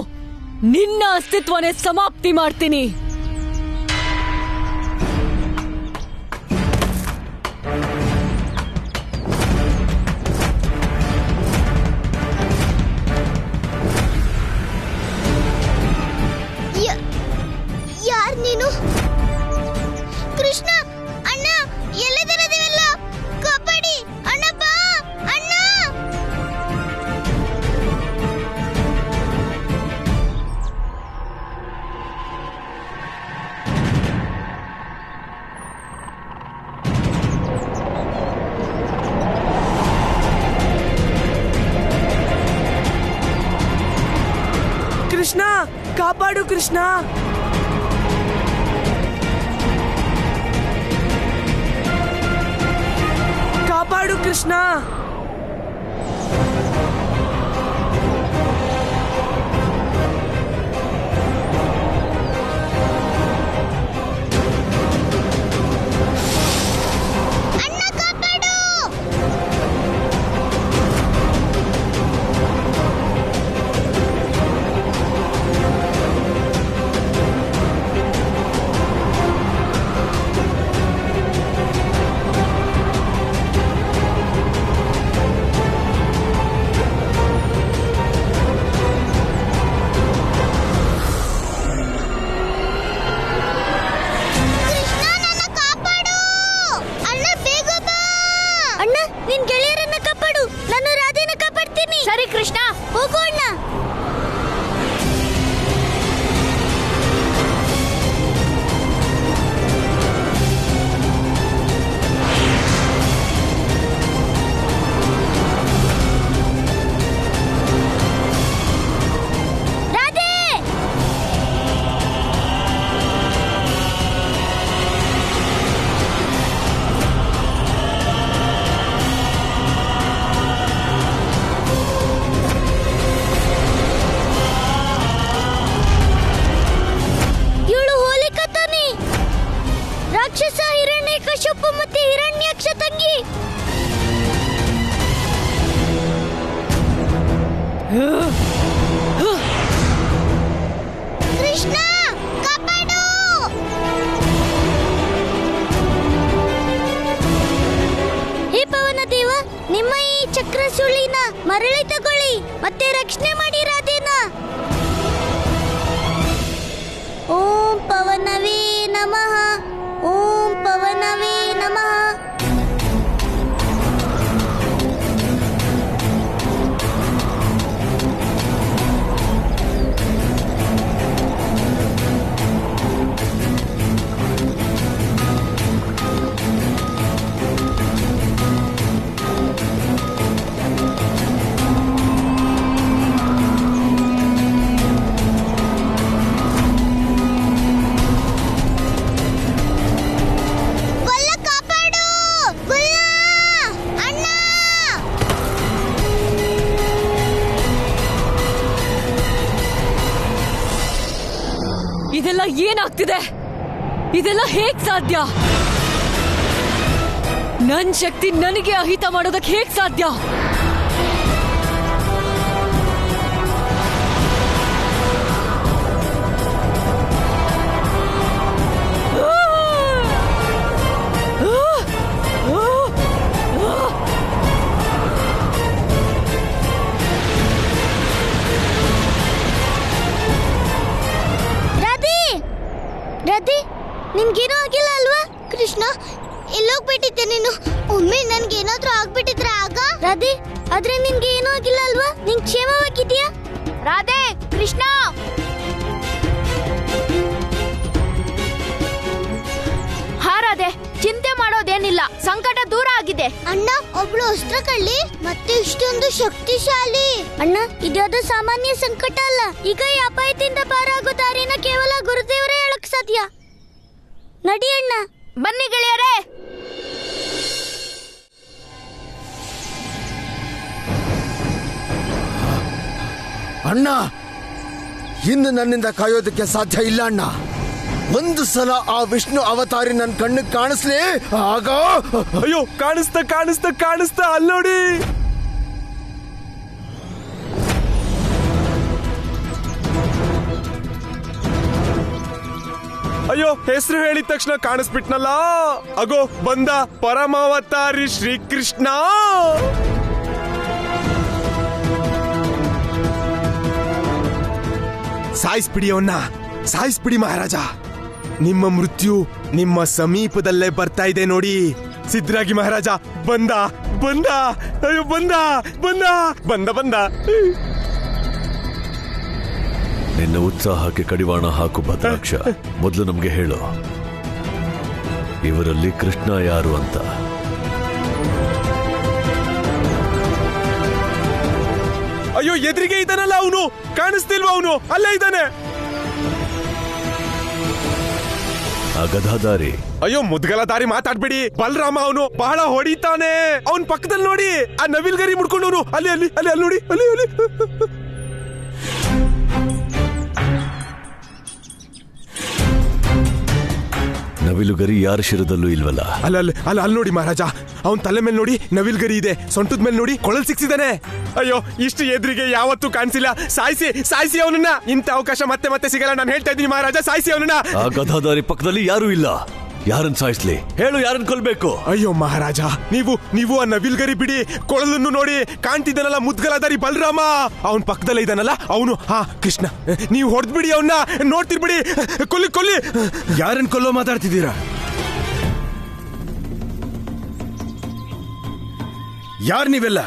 ನಿನ್ನ ಅಸ್ತಿತ್ವನೇ ಸಮಾಪ್ತಿ ಮಾಡ್ತೀನಿ. ಯಾರ್ ನೀನು? ಕೃಷ್ಣ ಅಣ್ಣ, ಎಲ್ಲಿದ್ದೀರದಿವೆಲ್ಲ? ಕಾಪಾಡಿ ಅಣ್ಣ, ಬಾ ಅಣ್ಣ. ಕೃಷ್ಣ, ಕಾಪಾಡು ಕೃಷ್ಣ. ಕಾಪಾಡು ಕೃಷ್ಣ. ಅಣ್ಣ ಕಾಪಾಡು. ಕೃಷ್ಣ, ನನ್ನ ಕಾಪಾಡು. ಅಣ್ಣ ಬೇಗ ಬಾ. ಅಣ್ಣ, ನಿನ್ ಗೆಳೆಯರನ್ನ ಕಾಪಾಡು. ನಾನು ರಾಧೆನ ಕಾಪಾಡ್ತೀನಿ. ಸರಿ ಕೃಷ್ಣ, ಹೋಗು ಅಣ್ಣ. ರಾಧೆ! ಇವಳು ಹೋಲಿಕಾ ತಾನೆ, ರಾಕ್ಷಸ ಹಿರಣ್ಯಕಶಿಪು ಮತ್ತೆ ಹಿರಣ್ಯಾಕ್ಷ ತಂಗಿ. ಕೃಷ್ಣ, ಕಾಪಾಡು. ಹೇ ಪವನ ದೇವ, ನಿಮ್ಮ ಈ ಚಕ್ರ ಸುಳಿನ ಮರಳಿ ತಗೊಳ್ಳಿ ಮತ್ತೆ ರಕ್ಷಣೆ ಮಾಡಿ ರಾಧೇನ. ಓಂ ಪವನವೇ ನಮಃ, ಓಂ ಪವನವೇ ನಮಃ. ಗೊಲ್ಲ ಕಾಪಾಡು. ಗೊಲ್ಲ ಅಣ್ಣ. ಇದೆಲ್ಲ ಏನಾಗ್ತಿದೆ? ಇದೆಲ್ಲ ಹೇಗ್ ಸಾಧ್ಯ? ನನ್ ಶಕ್ತಿ ನನಗೆ ಅಹಿತ ಮಾಡೋದಕ್ಕೆ ಹೇಗ್ ಸಾಧ್ಯ? ರಾಧೆ, ರಾಧೆ, ನಿನ್ಗೇನೂ ಆಗಿಲ್ಲ ಅಲ್ವಾ? ಕೃಷ್ಣ, ಎಲ್ಲೋಗ್ಬಿಟ್ಟಿದ್ದೆ ನೀನು? ಒಮ್ಮೆ ನನ್ಗೇನಾದ್ರೂ ಆಗ್ಬಿಟ್ಟಿದ್ರೆ ಆಗ? ರಾಧೆ, ಆದ್ರೆ ನಿನ್ಗೆ ಏನೂ ಆಗಿಲ್ಲ ಅಲ್ವಾ? ನಿನ್ ಕ್ಷೇಮವಾಗಿದ್ಯಾ? ರಾಧೆ, ಕೃಷ್ಣ. ಹಾ ರಾಧೆ, ಚಿಂತೆ ಮಾಡೋದೇನಿಲ್ಲ, ಸಂಕಟ ದೂರ ಆಗಿದೆ. ಅಣ್ಣ, ಒಬ್ಳು ಅಸ್ತ್ರಕಳ್ಳಿ ಮತ್ತೆ ಇಷ್ಟೊಂದು ಶಕ್ತಿಶಾಲಿ. ಅಣ್ಣ, ಇದ್ಯಾವುದು ಸಾಮಾನ್ಯ ಸಂಕಟ ಅಲ್ಲ. ಈಗ ಈ ಅಪಾಯದಿಂದ ಪಾರಾಗೋ ದಾರಿನ ಕೇವಲ ಗುರುದೇವರೇ ಹೇಳಕ್ ಸಾಧ್ಯ. ನಡಿಯಣ್ಣ. ಬನ್ನಿ ಗೆಳೆಯರೇ. ಅಣ್ಣ, ಇನ್ನು ನನ್ನಿಂದ ಕಾಯೋದಕ್ಕೆ ಸಾಧ್ಯ ಇಲ್ಲ ಅಣ್ಣ. ಒಂದು ಸಲ ಆ ವಿಷ್ಣು ಅವತಾರಿ ನನ್ನ ಕಣ್ಣಿಗೆ ಕಾಣಿಸ್ಲಿ, ಆಗ ಅಯ್ಯೋ ಕಾಣಿಸ್ತಾ ಕಾಣಿಸ್ತಾ ಕಾಣಿಸ್ತಾ ಅಲ್ಲೋಡಿ. ಅಯ್ಯೋ ಹೆಸರು ಹೇಳಿದ ತಕ್ಷಣ ಕಾಣಿಸ್ಬಿಟ್ನಲ್ಲ. ಅಗೋ ಬಂದ ಪರಮಾವತಾರಿ ಶ್ರೀಕೃಷ್ಣ. ಸಾಯಿಸ್ಬಿಡಿ ಅವನ್ನ, ಸಾಯಿಸ್ಬಿಡಿ ಮಹಾರಾಜ. ನಿಮ್ಮ ಮೃತ್ಯು ನಿಮ್ಮ ಸಮೀಪದಲ್ಲೇ ಬರ್ತಾ ಇದೆ ನೋಡಿ. ಸಿದ್ಧರಾಗಿ ಮಹಾರಾಜ. ಬಂದ ಬಂದ, ಅಯ್ಯೋ ಬಂದ ಬಂದ ಬಂದ ಬಂದ. ನಿನ್ನ ಉತ್ಸಾಹಕ್ಕೆ ಕಡಿವಾಣ ಹಾಕು ಭದ್ರಾಕ್ಷ. ಮೊದಲು ನಮ್ಗೆ ಹೇಳು, ಇವರಲ್ಲಿ ಕೃಷ್ಣ ಯಾರು ಅಂತ. ಅಯ್ಯೋ ಎದುರಿಗೆ ಇದ್ದಾನಲ್ಲ ಅವನು, ಕಾಣಿಸ್ತಿಲ್ವ ಅವನು? ಅಲ್ಲೇ ಇದ್ದಾನೆ. ಆ ಗದಾಧಾರಿ. ಅಯ್ಯೋ ಮುದ್ಗಲದಾರಿ ಮಾತಾಡ್ಬಿಡಿ. ಬಲರಾಮ ಅವನು ಬಹಳ ಹೊಡಿತಾನೆ. ಅವನ್ ಪಕ್ಕದಲ್ಲಿ ನೋಡಿ, ಆ ನವಿಲ್ ಗರಿ ಮುಡ್ಕೊಂಡವನು. ಅಲ್ಲಿ ಅಲ್ಲಿ ಅಲ್ಲಿ ಅಲ್ಲಿ ನೋಡಿ, ಅಲ್ಲಿ ಅಲ್ಲಿ. ನವಿಲುಗರಿ ಯಾರ ಶಿರದಲ್ಲೂ ಇಲ್ವಲ್ಲ. ಅಲ್ಲ ಅಲ್ಲಿ ಅಲ್ಲಿ ಅಲ್ಲಿ ನೋಡಿ ಮಹಾರಾಜ, ಅವನ್ ತಲೆ ಮೇಲೆ ನೋಡಿ ನವಿಲ್ ಗರಿ ಇದೆ, ಸೊಂಟದ ಮೇಲೆ ನೋಡಿ ಕೊಳಲ್ ಸಿಕ್ಸಿದಾನೆ. ಅಯ್ಯೋ ಇಷ್ಟು ಎದುರಿಗೆ ಯಾವತ್ತೂ ಕಾಣಿಸಿಲ್ಲ. ಸಾಯಿಸಿ ಸಾಯಿಸಿ ಅವನನ್ನ. ಇಂಥ ಅವಕಾಶ ಮತ್ತೆ ಮತ್ತೆ ಸಿಗಲ್ಲ. ನಾನು ಹೇಳ್ತಾ ಇದ್ದೀನಿ ಮಹಾರಾಜ, ಸಾಯಿಸಿ ಅವನನ್ನ. ಆ ಗದಾಧಾರಿ ಪಕ್ಕದಲ್ಲಿ ಯಾರೂ ಇಲ್ಲ. ಯಾರನ್ನ ಸಾಯಿಸ್ಲಿ ಹೇಳು, ಯಾರನ್ನ ಕೊಲ್ಬೇಕು? ಅಯ್ಯೋ ಮಹಾರಾಜ, ನೀವು ಆ ನವಿಲ್ ಗರಿ ಬಿಡಿ. ಕೊಳಲನ್ನು ನೋಡಿ, ಕಾಣ್ತಿದ್ದಾನಲ್ಲ ಮುದ್ಗಲದಾರಿ ಬಲರಾಮ, ಅವನ್ ಪಕ್ಕದಲ್ಲೇ ಇದ್ದಾನಲ್ಲ ಅವನು. ಹಾ ಕೃಷ್ಣ, ನೀವು ಹೊಡೆದ್ಬಿಡಿ ಅವನ್ನ. ನೋಡ್ತಿರ್ಬಿಡಿ. ಕೊಲ್ಲಿ ಕೊಲ್ಲಿ. ಯಾರನ್ನ ಕೊಲ್ಲೋ ಮಾತಾಡ್ತಿದ್ದೀರಾ? ಯಾರ್ ನೀವೆಲ್ಲ?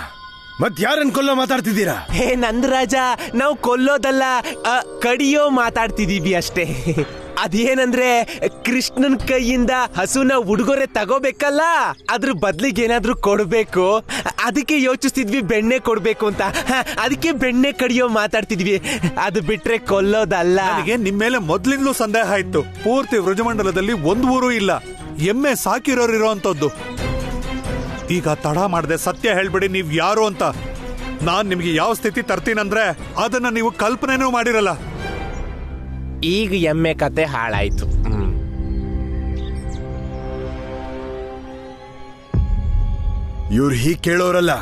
ಮತ್ ಯಾರನ್ನ ಕೊಲ್ಲೋ ಮಾತಾಡ್ತಿದ್ದೀರಾ? ಹೇ ನಂದರಾಜ, ನಾವು ಕೊಲ್ಲೋದಲ್ಲ, ಕಡಿಯೋ ಮಾತಾಡ್ತಿದೀವಿ ಅಷ್ಟೇ. ಅದೇನಂದ್ರೆ ಕೃಷ್ಣನ್ ಕೈಯಿಂದ ಹಸುನ ಉಡುಗೊರೆ ತಗೋಬೇಕಲ್ಲ, ಅದ್ರ ಬದ್ಲಿಗೆ ಏನಾದ್ರೂ ಕೊಡ್ಬೇಕು. ಅದಕ್ಕೆ ಯೋಚಿಸ್ತಿದ್ವಿ ಬೆಣ್ಣೆ ಕೊಡ್ಬೇಕು ಅಂತ. ಅದಕ್ಕೆ ಬೆಣ್ಣೆ ಕಡಿಯೋ ಮಾತಾಡ್ತಿದ್ವಿ. ಅದು ಬಿಟ್ರೆ ಕೊಲ್ಲೋದಲ್ಲ. ನನಗೆ ನಿಮ್ ಮೇಲೆ ಮೊದ್ಲಿಂದಲೂ ಸಂದೇಹ ಇತ್ತು. ಪೂರ್ತಿ ವ್ರಜಮಂಡಲದಲ್ಲಿ ಒಂದ್ ಊರು ಇಲ್ಲ ಎಮ್ಮೆ ಸಾಕಿರೋರಿರೋಂಥದ್ದು. ಈಗ ತಡ ಮಾಡದೆ ಸತ್ಯ ಹೇಳ್ಬಿಡಿ, ನೀವ್ ಯಾರು ಅಂತ. ನಾನ್ ನಿಮ್ಗೆ ಯಾವ ಸ್ಥಿತಿ ತರ್ತೀನಂದ್ರೆ ಅದನ್ನ ನೀವು ಕಲ್ಪನೆನೂ ಮಾಡಿರಲ್ಲ. ಈಗ ಎಮ್ಮೆ ಕತೆ ಹಾಳಾಯ್ತು. ಇವ್ರು ಹೀಗ್ ಕೇಳೋರಲ್ಲ.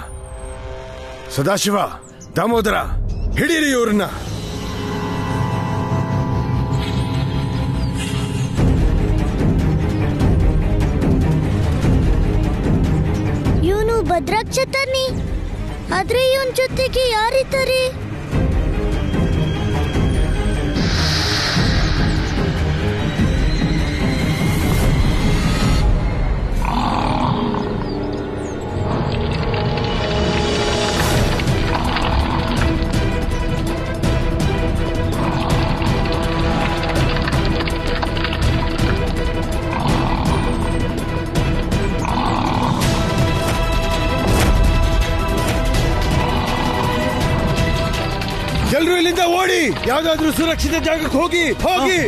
ಸದಾಶಿವ, ದಾಮೋದರ, ಹಿಡೀರಿ ಇವ್ರನ್ನ. ಇವನು ಭದ್ರಾಕ್ಷ ತನ್ನಿ, ಆದ್ರೆ ಇವನ್ ಜೊತೆಗೆ ಯಾರಿದ್ದಾರೆ? ಎಲ್ರು ಇಲ್ಲಿಂದ ಓಡಿ, ಯಾವ್ದಾದ್ರೂ ಸುರಕ್ಷಿತ ಜಾಗಕ್ಕೆ ಹೋಗಿ ಹೋಗಿ.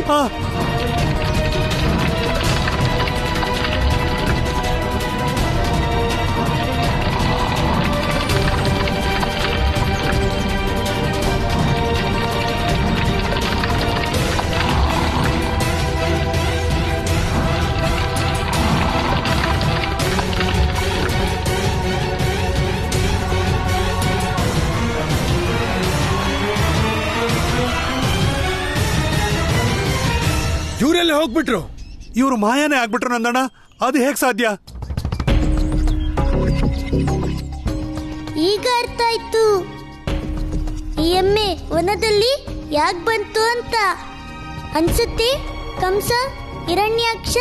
ಇವರೆಲ್ಲ ಹೋಗ್ಬಿಟ್ರು. ಇವ್ರು ಮಾಯಾನೇ ಆಗ್ಬಿಟ್ರು ನಂದಣ್ಣ. ಅದು ಹೇಗ್ ಸಾಧ್ಯ? ಈಗ ಅರ್ಥ ಆಯ್ತು ಈ ಎಮ್ಮೆ ವನದಲ್ಲಿ ಯಾಕೆ ಬಂತು ಅಂತ. ಅನ್ಸುತ್ತೆ ಕಂಸ, ಹಿರಣ್ಯಾಕ್ಷ,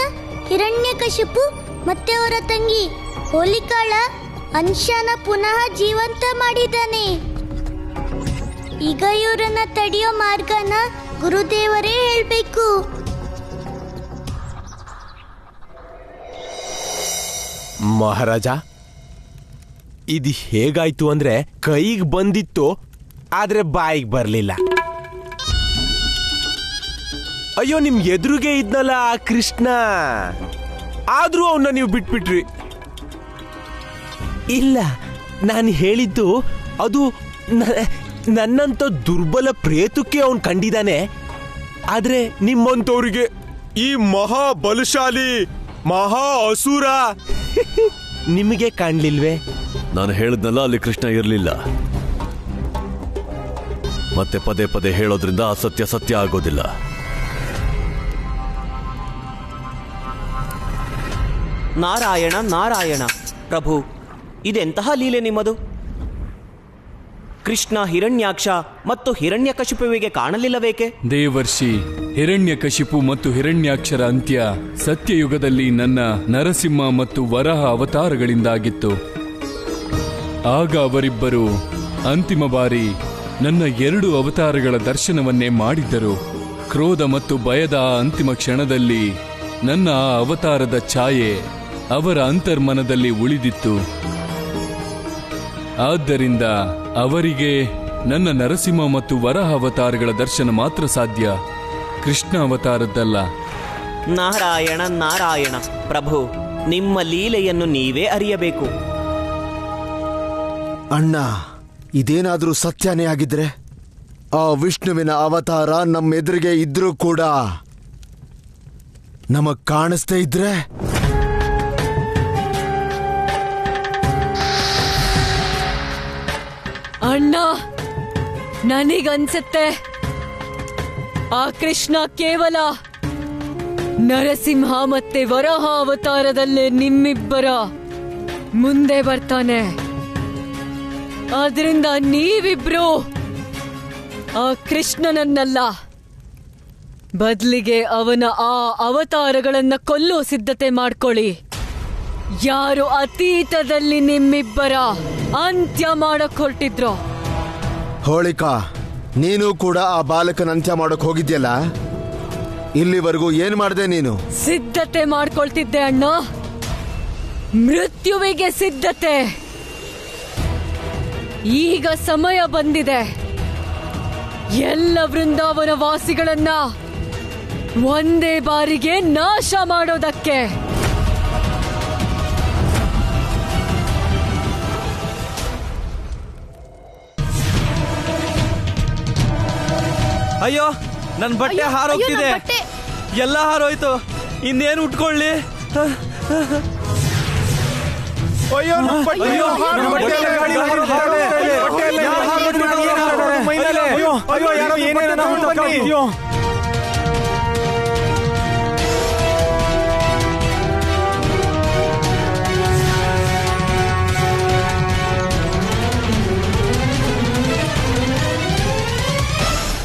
ಹಿರಣ್ಯಕಶಿಪು ಮತ್ತೆ ಅವರ ತಂಗಿ ಹೋಲಿಕಾಳ ಅಂಶನ ಪುನಃ ಜೀವಂತ ಮಾಡಿದ್ದಾನೆ. ಈಗ ಇವರನ್ನ ತಡೆಯೋ ಮಾರ್ಗನ ಗುರುದೇವರೇ ಹೇಳ್ಬೇಕು. ಮಹಾರಾಜ, ಇದು ಹೇಗಾಯ್ತು ಅಂದ್ರೆ ಕೈಗೆ ಬಂದಿತ್ತು, ಆದ್ರೆ ಬಾಯಿಗೆ ಬರ್ಲಿಲ್ಲ. ಅಯ್ಯೋ ನಿಮ್ ಎದುರುಗೆ ಇದ್ನಲ್ಲ ಆ ಕೃಷ್ಣ, ಆದ್ರೂ ಅವನ್ನ ನೀವು ಬಿಟ್ಬಿಟ್ರಿ. ಇಲ್ಲ, ನಾನು ಹೇಳಿದ್ದು ಅದು ನನ್ನಂತ ದುರ್ಬಲ ಪ್ರೇತಕ್ಕೆ ಅವನ್ ಕಂಡಿದ್ದಾನೆ. ಆದ್ರೆ ನಿಮ್ಮಂತವ್ರಿಗೆ ಈ ಮಹಾ ಬಲಶಾಲಿ ಮಹಾ ಅಸುರ ನಿಮಗೆ ಕಾಣ್ಲಿಲ್ವೇ? ನಾನು ಹೇಳಿದ್ನಲ್ಲ, ಅಲ್ಲಿ ಕೃಷ್ಣ ಇರಲಿಲ್ಲ. ಮತ್ತೆ ಪದೇ ಪದೇ ಹೇಳೋದ್ರಿಂದ ಅಸತ್ಯ ಸತ್ಯ ಆಗೋದಿಲ್ಲ. ನಾರಾಯಣ ನಾರಾಯಣ. ಪ್ರಭು, ಇದೆಂತಹ ಲೀಲೆ ನಿಮ್ಮದು? ಕೃಷ್ಣ ಹಿರಣ್ಯಾಕ್ಷ ಮತ್ತು ಹಿರಣ್ಯಕಶಿಪುವಿಗೆ ಕಾಣಲಿಲ್ಲವೇಕೆ? ದೇವರ್ಷಿ, ಹಿರಣ್ಯಕಶಿಪು ಮತ್ತು ಹಿರಣ್ಯಾಕ್ಷರ ಅಂತ್ಯ ಸತ್ಯಯುಗದಲ್ಲಿ ನನ್ನ ನರಸಿಂಹ ಮತ್ತು ವರಹ ಅವತಾರಗಳಿಂದಾಗಿತ್ತು. ಆಗ ಅವರಿಬ್ಬರು ಅಂತಿಮ ಬಾರಿ ನನ್ನ 2 ಅವತಾರಗಳ ದರ್ಶನವನ್ನೇ ಮಾಡಿದ್ದರು. ಕ್ರೋಧ ಮತ್ತು ಭಯದ ಆ ಅಂತಿಮ ಕ್ಷಣದಲ್ಲಿ ನನ್ನ ಆ ಅವತಾರದ ಛಾಯೆ ಅವರ ಅಂತರ್ಮನದಲ್ಲಿ ಉಳಿದಿತ್ತು. ಆದ್ದರಿಂದ ಅವರಿಗೆ ನನ್ನ ನರಸಿಂಹ ಮತ್ತು ವರಹ ಅವತಾರಗಳ ದರ್ಶನ ಮಾತ್ರ ಸಾಧ್ಯ, ಕೃಷ್ಣ ಅವತಾರದ್ದಲ್ಲ. ನಾರಾಯಣ ನಾರಾಯಣ. ಪ್ರಭು, ನಿಮ್ಮ ಲೀಲೆಯನ್ನು ನೀವೇ ಅರಿಯಬೇಕು. ಅಣ್ಣ, ಇದೇನಾದ್ರೂ ಸತ್ಯನೇ ಆಗಿದ್ರೆ, ಆ ವಿಷ್ಣುವಿನ ಅವತಾರ ನಮ್ಮೆದುರಿಗೆ ಇದ್ರೂ ಕೂಡ ನಮಗ್ ಕಾಣಿಸ್ತಾ ಇದ್ರೆ, ಅಣ್ಣ, ನನಗನ್ಸುತ್ತೆ ಆ ಕೃಷ್ಣ ಕೇವಲ ನರಸಿಂಹ ಮತ್ತೆ ವರಹ ಅವತಾರದಲ್ಲೇ ನಿಮ್ಮಿಬ್ಬರ ಮುಂದೆ ಬರ್ತಾನೆ. ಆದ್ರಿಂದ ನೀವಿಬ್ರು ಆ ಕೃಷ್ಣನನ್ನಲ್ಲ, ಬದಲಿಗೆ ಅವನ ಆ ಅವತಾರಗಳನ್ನ ಕೊಲ್ಲೋ ಸಿದ್ಧತೆ ಮಾಡ್ಕೊಳ್ಳಿ. ಯಾರು ಅತೀತದಲ್ಲಿ ನಿಮ್ಮಿಬ್ಬರ ಅಂತ್ಯ ಮಾಡಕ್ ಹೊರಟಿದ್ರು. ಹೋಳಿಕಾ, ನೀನು ಕೂಡ ಆ ಬಾಲಕನ ಅಂತ್ಯ ಮಾಡಕ್ ಹೋಗಿದ್ಯಲ್ಲ, ಇಲ್ಲಿವರೆಗೂ ಏನ್ ಮಾಡ್ದೆ ನೀನು? ಸಿದ್ಧತೆ ಮಾಡ್ಕೊಳ್ತಿದ್ದೆ ಅಣ್ಣ, ಮೃತ್ಯುವಿಗೆ ಸಿದ್ಧತೆ. ಈಗ ಸಮಯ ಬಂದಿದೆ ಎಲ್ಲ ವೃಂದಾವನ ವಾಸಿಗಳನ್ನ ಒಂದೇ ಬಾರಿಗೆ ನಾಶ ಮಾಡೋದಕ್ಕೆ. ಅಯ್ಯೋ, ನನ್ ಬಟ್ಟೆ ಹಾರೋಗ್ತಿದೆ, ಎಲ್ಲ ಹಾರೋಯ್ತು, ಇನ್ನೇನು ಉಟ್ಕೊಳ್ಳಿ? ಅಯ್ಯೋ,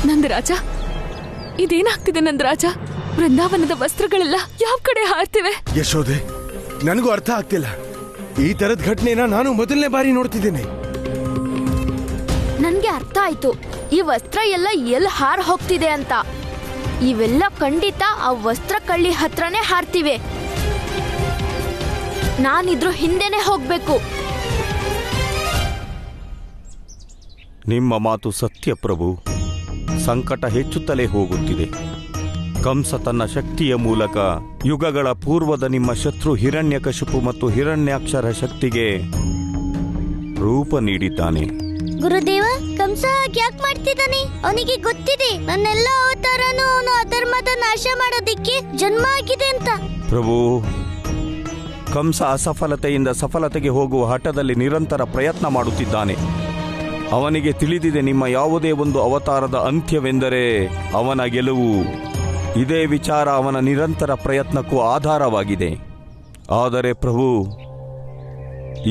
ನಂದರಾಜ, ಇದೇನಾಗ್ತಿದೆ ನಂದರಾಜ? ವೃಂದಾವನದ ವಸ್ತ್ರಗಳೆಲ್ಲ ಯಾವ ಕಡೆ ಹಾರ್ತಿವೆ? ಯಶೋದೆ, ನನಗೂ ಅರ್ಥ ಆಗ್ತಿಲ್ಲ. ಈ ತರದ ಘಟನೆನ ನಾನು ಮೊದಲನೇ ಬಾರಿ ನೋಡ್ತಿದ್ದೇನೆ. ನನ್ಗೆ ಅರ್ಥ ಆಯ್ತು, ಈ ವಸ್ತ್ರ ಎಲ್ಲ ಎಲ್ಲಿ ಹಾರ್ ಹೋಗ್ತಿದೆ ಅಂತ. ಇವೆಲ್ಲ ಖಂಡಿತ ಆ ವಸ್ತ್ರ ಕಳ್ಳಿ ಹತ್ರನೇ ಹಾರ್ತಿವೆ. ನಾನಿದ್ರು ಹಿಂದೆನೆ ಹೋಗ್ಬೇಕು. ನಿಮ್ಮ ಮಾತು ಸತ್ಯ ಪ್ರಭು. ಸಂಕಟ ಹೆಚ್ಚುತ್ತಲೇ ಹೋಗುತ್ತಿದೆ. ಕಂಸ ತನ್ನ ಶಕ್ತಿಯ ಮೂಲಕ ಯುಗಗಳ ಪೂರ್ವದ ನಿಮ್ಮ ಶತ್ರು ಹಿರಣ್ಯಕಶಿಪು ಮತ್ತು ಹಿರಣ್ಯಾಕ್ಷರ ಶಕ್ತಿಗೆ ರೂಪ ನೀಡಿದ್ದಾನೆ. ಗುರುದೇವ, ಕಂಸ ಯಾಕೆ ಮಾಡ್ತಿದ್ದಾನೆ? ಅವನಿಗೆ ಗೊತ್ತಿದೆ ನನ್ನೆಲ್ಲ ಅವತಾರನು ಅವನು ಅಧರ್ಮದ ನಾಶ ಮಾಡೋದಿಕ್ಕೆ ಜನ್ಮ ಆಗಿದೆ ಅಂತ. ಪ್ರಭು, ಕಂಸ ಅಸಫಲತೆಯಿಂದ ಸಫಲತೆಗೆ ಹೋಗುವ ಹಠದಲ್ಲಿ ನಿರಂತರ ಪ್ರಯತ್ನ ಮಾಡುತ್ತಿದ್ದಾನೆ. ಅವನಿಗೆ ತಿಳಿದಿದೆ ನಿಮ್ಮ ಯಾವುದೇ ಒಂದು ಅವತಾರದ ಅಂತ್ಯವೆಂದರೆ ಅವನ ಗೆಲುವು. ಇದೇ ವಿಚಾರ ಅವನ ನಿರಂತರ ಪ್ರಯತ್ನಕ್ಕೂ ಆಧಾರವಾಗಿದೆ. ಆದರೆ ಪ್ರಭು,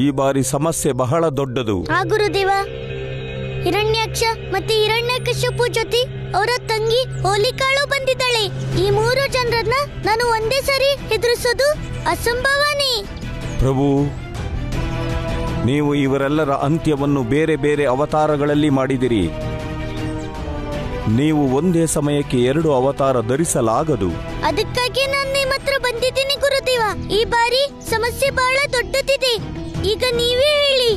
ಈ ಬಾರಿ ಸಮಸ್ಯೆ ಬಹಳ ದೊಡ್ಡದು. ಆ ಗುರುದೇವ, ಹಿರಣ್ಯಾಕ್ಷ ಮತ್ತೆ ಹಿರಣ್ಯಕಶಿಪು ಜೊತೆ ಅವರ ತಂಗಿ ಹೋಲಿಕಾಳು ಬಂದಿದ್ದಾಳೆ. ಈ 3 ಜನರನ್ನ ನಾನು ಒಂದೇ ಸರಿ ಎದುರಿಸೋದು ಅಸಂಭವನೇ. ಪ್ರಭು, ನೀವು ಇವರೆಲ್ಲರ ಅಂತ್ಯವನ್ನು ಬೇರೆ ಬೇರೆ ಅವತಾರಗಳಲ್ಲಿ ಮಾಡಿದಿರಿ. ನೀವು ಒಂದೇ ಸಮಯಕ್ಕೆ 2 ಅವತಾರ ಧರಿಸಲಾಗದು. ಅದಕ್ಕಾಗಿ ನಾನು ನಿಮ್ಮ ಹತ್ರ ಬಂದಿದ್ದೀನಿ ಗುರುದೇವ. ಈ ಬಾರಿ ಸಮಸ್ಯೆ ಬಹಳ ದೊಡ್ಡದಿದೆ. ಈಗ ನೀವೇ ಹೇಳಿ,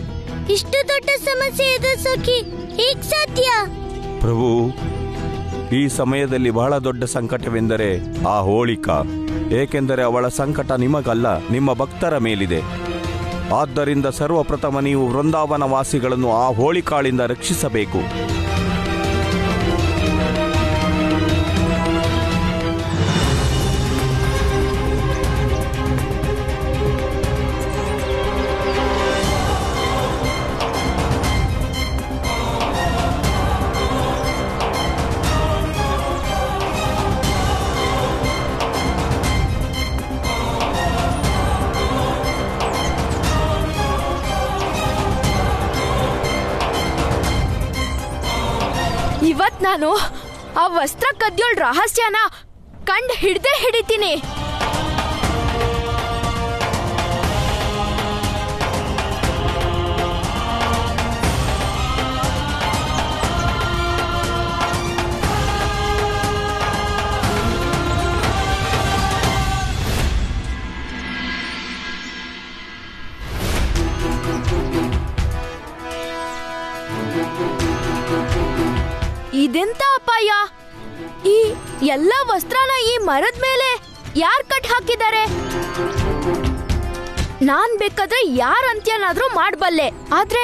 ಇಷ್ಟು ದೊಡ್ಡ ಸಮಸ್ಯೆ ಎದುರಿಸೋಕೆ ಹೇಗ್ ಸಾಧ್ಯ? ಪ್ರಭು, ಈ ಸಮಯದಲ್ಲಿ ಬಹಳ ದೊಡ್ಡ ಸಂಕಟವೆಂದರೆ ಆ ಹೋಳಿಕಾ. ಏಕೆಂದರೆ ಅವಳ ಸಂಕಟ ನಿಮಗಲ್ಲ, ನಿಮ್ಮ ಭಕ್ತರ ಮೇಲಿದೆ. ಆದ್ದರಿಂದ ಸರ್ವಪ್ರಥಮ ನೀವು ವೃಂದಾವನ ವಾಸಿಗಳನ್ನು ಆ ಹೋಳಿಕಾಳಿಂದ ರಕ್ಷಿಸಬೇಕು. ಇವತ್ ನಾನು ಆ ವಸ್ತ್ರ ಕದ್ಯೋಳ್ ರಹಸ್ಯನ ಕಂಡು ಹಿಡಿತೀನಿ. ಇದೆಂತ ಅಪಾಯ? ಈ ಎಲ್ಲ ವಸ್ತ್ರನ ಈ ಮರದ ಮೇಲೆ ಯಾರ್ ಕಟ್ ಹಾಕಿದ್ದಾರೆ? ನಾನ್ ಬೇಕಾದ್ರೆ ಯಾರ ಅಂತ್ಯನಾದ್ರೂ ಮಾಡಬಲ್ಲೆ, ಆದ್ರೆ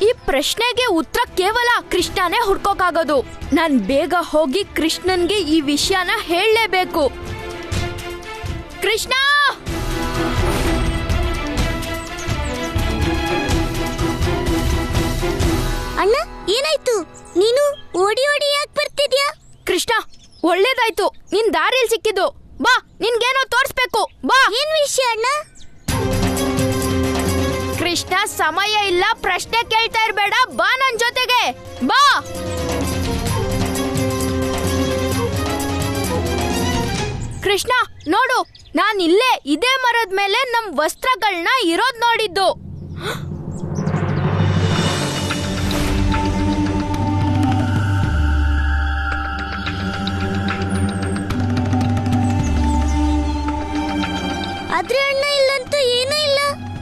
ಈ ಪ್ರಶ್ನೆಗೆ ಉತ್ತರ ಕೇವಲ ಕೃಷ್ಣನೇ ಹುಡ್ಕೋಕಾಗೋದು. ನಾನ್ ಬೇಗ ಹೋಗಿ ಕೃಷ್ಣನ್ಗೆ ಈ ವಿಷಯನ ಹೇಳಲೇಬೇಕು. ಕೃಷ್ಣ! ಅಣ್ಣ, ಏನಾಯ್ತು? ನೀನು ಓಡಿ ಓಡಿ ಯಾಕೆ ಬರ್ತಿದ್ಯಾ? ಕೃಷ್ಣ, ಒಳ್ಳೇದಾಯ್ತು ನಿನ್ ದಾರಿಯಲ್ಲಿ ಸಿಕ್ಕಿದ್ದು. ಬಾ, ನಿನ್ಗೇನೋ ತೋರ್ಸ್ಬೇಕು. ಬಾ. ಏನ್ ವಿಷಯ ಅಣ್ಣ? ಕೃಷ್ಣ, ಸಮಯ ಇಲ್ಲ, ಪ್ರಶ್ನೆ ಕೇಳ್ತಾ ಇರ್ಬೇಡ. ಬಾ ನನ್ ಜೊತೆಗೆ, ಬಾ. ಕೃಷ್ಣ ನೋಡು, ನಾನ್ ಇಲ್ಲೇ ಇದೇ ಮರದ ಮೇಲೆ ನಮ್ ವಸ್ತ್ರಗಳನ್ನ ಇರೋದ್ ನೋಡಿದ್ದು. ಆದ್ರೆ ಅಣ್ಣ, ಇಲ್ಲಂತೂ ಏನೂ ಇಲ್ಲ.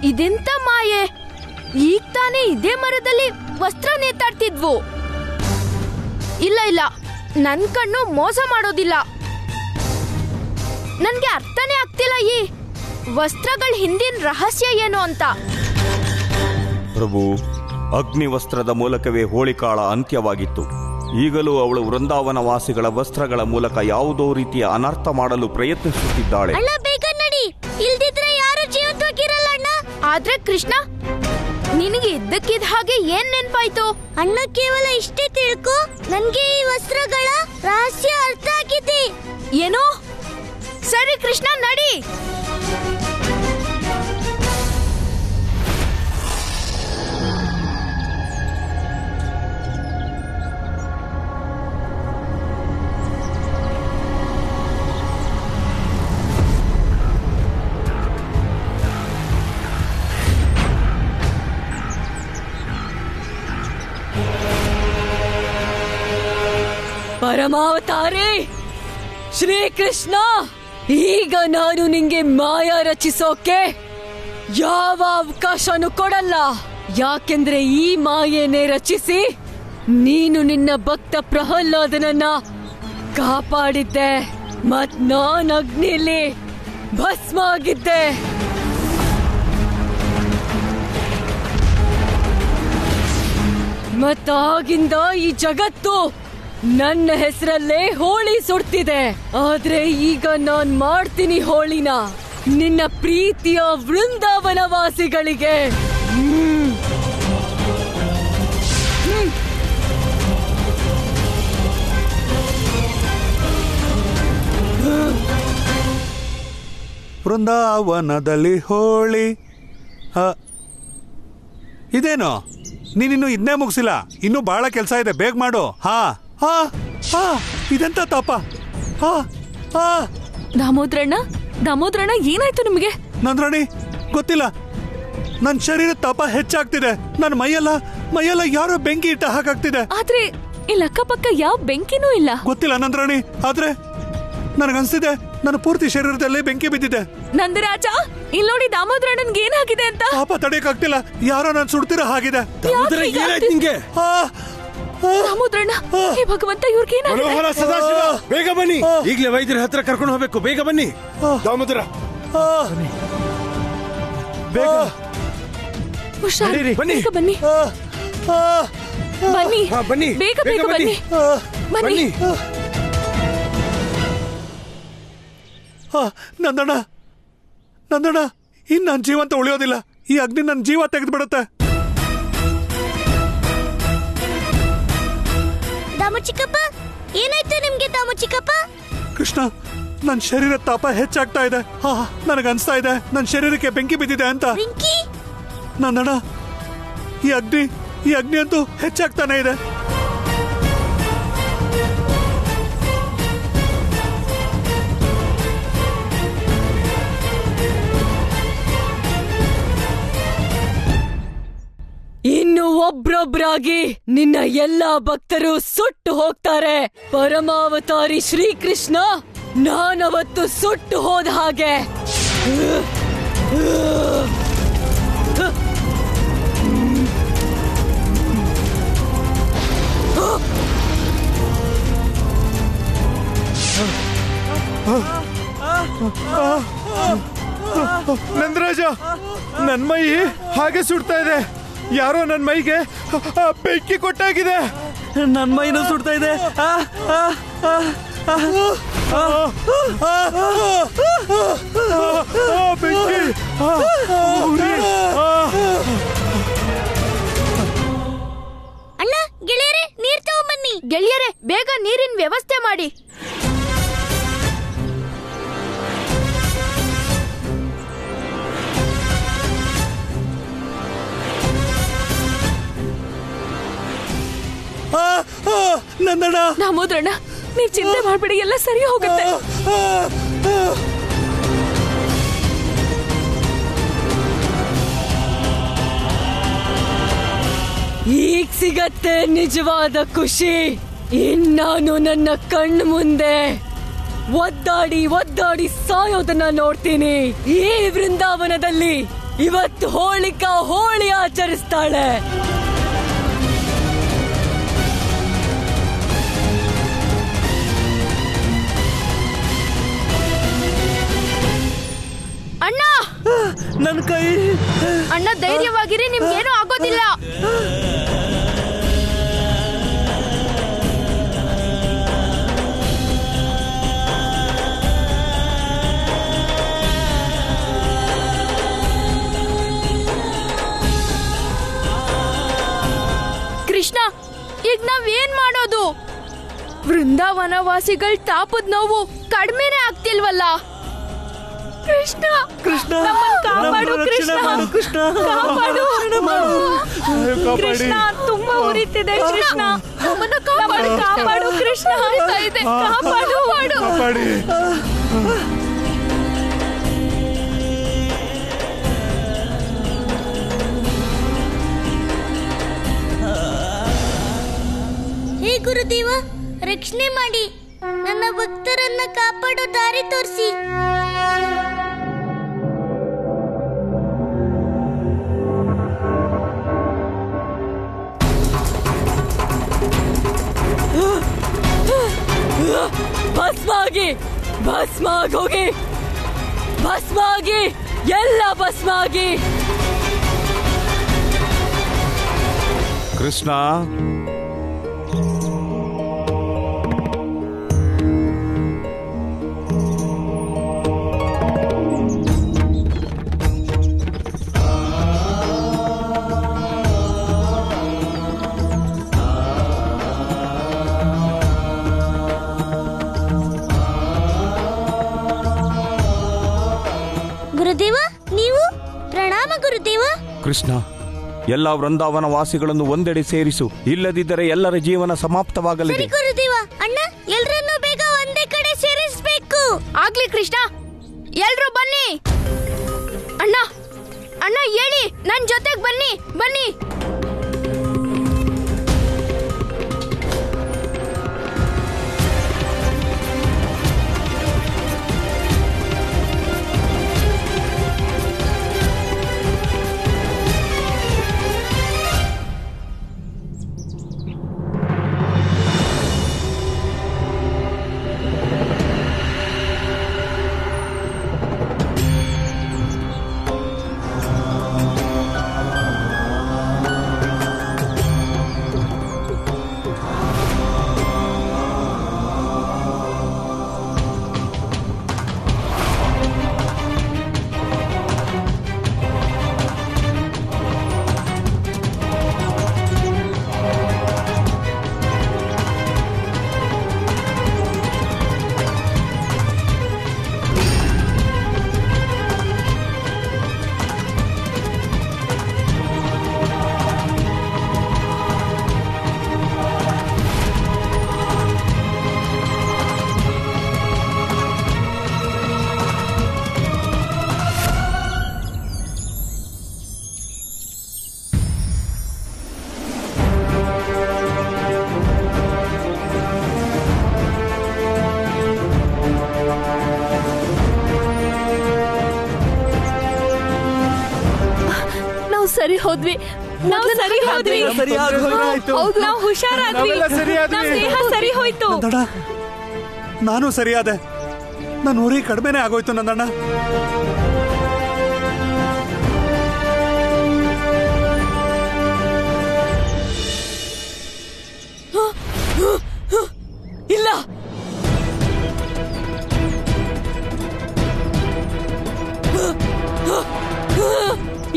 ಇದೆಂತ ಮಾಯೆ? ಈಗ ತಾನೇ ಇದೇ ಮರದಲ್ಲಿ ವಸ್ತ್ರ ನೇತಾಡ್ತಿದ್ವು. ಇಲ್ಲ ಇಲ್ಲ, ನನ್ ಕಣ್ಣು ಮೋಸ ಮಾಡೋದಿಲ್ಲ. ನನ್ಗೆ ಅರ್ಥನೇ ಆಗ್ತಿಲ್ಲ ಈ ವಸ್ತ್ರಗಳ ಹಿಂದಿನ ರಹಸ್ಯ ಏನು ಅಂತ. ಪ್ರಭು, ಅಗ್ನಿ ವಸ್ತ್ರದ ಮೂಲಕವೇ ಹೋಳಿಕಾಳ ಅಂತ್ಯವಾಗಿತ್ತು. ಈಗಲೂ ಅವಳು ವೃಂದಾವನ ವಾಸಿಗಳ ವಸ್ತ್ರಗಳ ಮೂಲಕ ಯಾವುದೋ ರೀತಿಯ ಅನರ್ಥ ಮಾಡಲು ಪ್ರಯತ್ನಿಸುತ್ತಿದ್ದಾಳೆ. ಅಣ್ಣ, ಬೇಗ ನಡಿ, ಇಲ್ದಿದ್ರೆ ಯಾರು ಜೀವಂತವಾಗಿರಲ್ಲ ಅಣ್ಣ. ಆದ್ರೆ ಕೃಷ್ಣ, ನಿನಗೆ ಇದ್ದಕ್ಕಿದ್ದ ಹಾಗೆ ಏನ್ ನೆನ್ಪಾಯ್ತು? ಅಣ್ಣ, ಕೇವಲ ಇಷ್ಟೇ ತಿಳ್ಕೊ, ನನ್ಗೆ ಈ ವಸ್ತ್ರಗಳ ರಹಸ್ಯ ಅರ್ಥ ಆಗಿದೆ. ಏನು? ಸರಿ ಕೃಷ್ಣ, ನಡಿ. ಪರಮಾವತಾರಿ ಶ್ರೀಕೃಷ್ಣ, ಈಗ ನಾನು ನಿಂಗೆ ಮಾಯ ರಚಿಸೋಕೆ ಯಾವ ಅವಕಾಶನೂ ಕೊಡಲ್ಲ. ಯಾಕೆಂದ್ರೆ ಈ ಮಾಯೆನೇ ರಚಿಸಿ ನೀನು ನಿನ್ನ ಭಕ್ತ ಪ್ರಹ್ಲಾದನನ್ನ ಕಾಪಾಡಿದ್ದೆ, ಮತ್ ನಾನ್ ಅಗ್ನಿಲಿ ಭಸ್ಮ ಆಗಿದ್ದೆ. ಮತ್ತಾಗಿಂದ ಈ ಜಗತ್ತು ನನ್ನ ಹೆಸರಲ್ಲೇ ಹೋಳಿ ಸುಡ್ತಿದೆ. ಆದ್ರೆ ಈಗ ನಾನ್ ಮಾಡ್ತೀನಿ ಹೋಳಿನ ನಿನ್ನ ಪ್ರೀತಿಯ ವೃಂದಾವನ ವಾಸಿಗಳಿಗೆ. ವೃಂದಾವನದಲ್ಲಿ ಹೋಳಿ. ಇದೇನು, ನೀನಿನ್ನು ಇದನ್ನೇ ಮುಗಿಸಿಲ್ಲ? ಇನ್ನೂ ಬಹಳ ಕೆಲಸ ಇದೆ, ಬೇಗ ಮಾಡು. ಹಾ ಹಾ ಹಾ, ಇದೆಂತ ತಾಪ? ಹಾ ಹಾ. ದಾಮೋದ್ರಣ್ಣ, ಏನಾಯ್ತು ನಿಮಗೆ? ನಂದ್ರಾಣಿ, ಗೊತ್ತಿಲ್ಲ, ನನ್ನ ಶರೀರದ ತಾಪ ಹೆಚ್ಚಾಗ್ತಿದೆ. ನನ್ನ ಮೈಯೆಲ್ಲ ಯಾರೋ ಬೆಂಕಿ ಇಟ್ಟ ಹಾಗಾಗ್ತಿದೆ. ಆದ್ರೆ ಇಲ್ಲಿ ಅಕ್ಕಪಕ್ಕ ಯಾವ ಬೆಂಕಿನೂ ಇಲ್ಲ. ಗೊತ್ತಿಲ್ಲ ನಂದ್ರಾಣಿ, ಆದ್ರೆ ನನಗನ್ಸಿದೆ ನನ್ನ ಪೂರ್ತಿ ಶರೀರದಲ್ಲೇ ಬೆಂಕಿ ಬಿದ್ದಿದೆ. ನಂದರಾಜ, ಇಲ್ಲಿ ನೋಡಿ ದಾಮೋದ್ರಣ್ಣನ್ಗೆ ಏನಾಗಿದೆ ಅಂತ. ಪಾಪ ತಡೆಯಕ್ಕಾಗ್ತಿಲ್ಲ, ಯಾರೋ ನಾನು ಸುಡ್ತಿರೋ ಹಾಗಿದೆ. ನಿಂಗೆ ದಾಮೋದ್ರಣ್ಣ, ಹೇ ಭಗವಂತ, ಇವ್ರಿಗೆ ಮನೋಹರ ಸದಾಶಿವ, ಬೇಗ ಬನ್ನಿ. ಈಗಲೇ ವೈದ್ಯರ ಹತ್ರ ಕರ್ಕೊಂಡು ಹೋಗ್ಬೇಕು. ಬೇಗ ಬನ್ನಿ ದಾಮೋದರ, ಬೇಗ ಹುಷಾರ್, ಬನ್ನಿ. ಬೇಗ ಬನ್ನಿ ಬನ್ನಿ ಬನ್ನಿ, ಬೇಗ ಬೇಗ ಬನ್ನಿ ಬನ್ನಿ. ನಂದಣ್ಣ, ನಂದಣ್ಣ, ಇನ್ ನನ್ನ ಜೀವಂತ ಉಳಿಯೋದಿಲ್ಲ. ಈ ಅಗ್ನಿ ನನ್ನ ಜೀವ ತೆಗೆದು ಬಿಡುತ್ತೆ. ದಾಮು ಚಿಕ್ಕಪ್ಪ, ಏನಾಯ್ತು ನಿಮ್ಗೆ ದಾಮು ಚಿಕ್ಕಪ್ಪ? ಕೃಷ್ಣ, ನನ್ನ ಶರೀರ ತಾಪ ಹೆಚ್ಚಾಗ್ತಾ ಇದೆ. ನನಗೆ ಅನ್ಸ್ತಾ ಇದೆ ನನ್ನ ಶರೀರಕ್ಕೆ ಬೆಂಕಿ ಬಿದ್ದಿದೆ ಅಂತ. ನಂದಣ್ಣ, ಈ ಅಗ್ನಿ ಅಂತೂ ಹೆಚ್ಚಾಗ್ತಾನೆ ಇದೆ. ಇನ್ನು ಒಬ್ರೊಬ್ರಾಗಿ ನಿನ್ನ ಎಲ್ಲಾ ಭಕ್ತರು ಸುಟ್ಟು ಹೋಗ್ತಾರೆ. ಪರಮಾವತಾರಿ ಶ್ರೀಕೃಷ್ಣ ನಾನವತ್ತು ಸುಟ್ಟು ಹೋದ ಹಾಗೆ. ನಂದರಾಜ, ನನ್ ಮೈ ಹಾಗೆ ಸುಡ್ತಾ ಇದೆ. ಯಾರೋ ನನ್ ಮೈಗೆ ಬೆಂಕಿ ಕೊಟ್ಟಾಗಿದೆ. ನನ್ ಮೈನೂ ಸುಡ್ತಾ ಇದೆ. ಬೆಂಕಿ. ಅಣ್ಣ, ಗೆಳೆಯರೇ, ನೀರ್ ತಗೊಂಬನ್ನಿ. ಗೆಳೆಯರೇ, ಬೇಗ ನೀರಿನ ವ್ಯವಸ್ಥೆ ಮಾಡಿ. ನಂದಣ್ಣ, ದಾಮೋದ್ರಣ್ಣ, ನೀವ್ ಚಿಂತೆ ಮಾಡ್ಬೇಡಿ, ಎಲ್ಲ ಸರಿ ಹೋಗುತ್ತೆ. ಈಗ ಸಿಗತ್ತೆ ನಿಜವಾದ ಖುಷಿ. ಇನ್ನಾನು ನನ್ನ ಕಣ್ಣು ಮುಂದೆ ಒದ್ದಾಡಿ ಒದ್ದಾಡಿ ಸಾಯೋದನ್ನ ನೋಡ್ತೀನಿ. ಈ ವೃಂದಾವನದಲ್ಲಿ ಇವತ್ತು ಹೋಳಿಕಾ ಹೋಳಿ ಆಚರಿಸ್ತಾಳೆ. ಅಣ್ಣ, ನನ್ ಕೈ. ಅಣ್ಣ, ಧೈರ್ಯವಾಗಿರಿ, ನಿಮ್ಗೇನು ಆಗೋದಿಲ್ಲ. ಕೃಷ್ಣ, ಈಗ ನಾವೇನ್ ಮಾಡೋದು? ವೃಂದಾವನ ವಾಸಿಗಳ ತಾಪದ ನೋವು ಕಡಿಮೆನೇ ಆಗ್ತಿಲ್ವಲ್ಲ. ಕೃಷ್ಣ, ಕೃಷ್ಣ, ಕಾಪಾಡು ಕೃಷ್ಣ, ಕೃಷ್ಣ, ಕಾಪಾಡು. ಕೃಷ್ಣ, ತುಂಬಾ ಉರಿತಿದೆ. ಕೃಷ್ಣ, ನಮ್ಮನ್ನ ಕಾಪಾಡು, ಕಾಪಾಡು ಕೃಷ್ಣ. ಆಗ್ತಾ ಇದೆ, ಕಾಪಾಡು. ಹೇ ಗುರುದೇವ, ರಕ್ಷಣೆ ಮಾಡಿ, ನನ್ನ ಭಕ್ತರನ್ನ ಕಾಪಾಡೋ ದಾರಿ ತೋರಿಸಿ. ಭಸ್ಮಾಗಿ, ಭಸ್ಮಾಗೋಗಿ, ಭಸ್ಮಾಗಿ, ಎಲ್ಲ ಭಸ್ಮಾಗಿ. ಕೃಷ್ಣ, ಗುರುದೇವ, ನೀವು? ಪ್ರಣಾಮ ಗುರುದೇವ. ಕೃಷ್ಣ, ಎಲ್ಲ ವೃಂದಾವನ ವಾಸಿಗಳನ್ನು ಒಂದೆಡೆ ಸೇರಿಸು, ಇಲ್ಲದಿದ್ದರೆ ಎಲ್ಲರ ಜೀವನ ಸಮಾಪ್ತವಾಗಲಿದೆ. ಗುರುದೇವ, ಅಣ್ಣ, ಎಲ್ಲರನ್ನೂ ಬೇಗ ಒಂದೇ ಕಡೆ ಸೇರಿಸಬೇಕು. ಆಗ್ಲಿ ಕೃಷ್ಣ, ಎಲ್ರು ಬನ್ನಿ. ಅಣ್ಣ, ಅಣ್ಣ ಹೇಳಿ, ನನ್ ಜೊತೆಗ್ ಬನ್ನಿ. ಬನ್ನಿ. ಸರಿ ಹೋದ್ವಿ ನಾವು ಸರಿ ಹೋದ್ವಿ ಹೌದು ನಾವು ಹುಷಾರಾದ್ವಿ ನಮ್ ದೇಹ ಸರಿ ಹೋಯ್ತು. ನಂದಣ್ಣ ನಾನು ಸರಿಯಾದೆ. ನನ್ನ ಉರಿ ಕಡಿಮೆನೆ ಆಗೋಯ್ತು ನಂದಣ್ಣ. ಇಲ್ಲ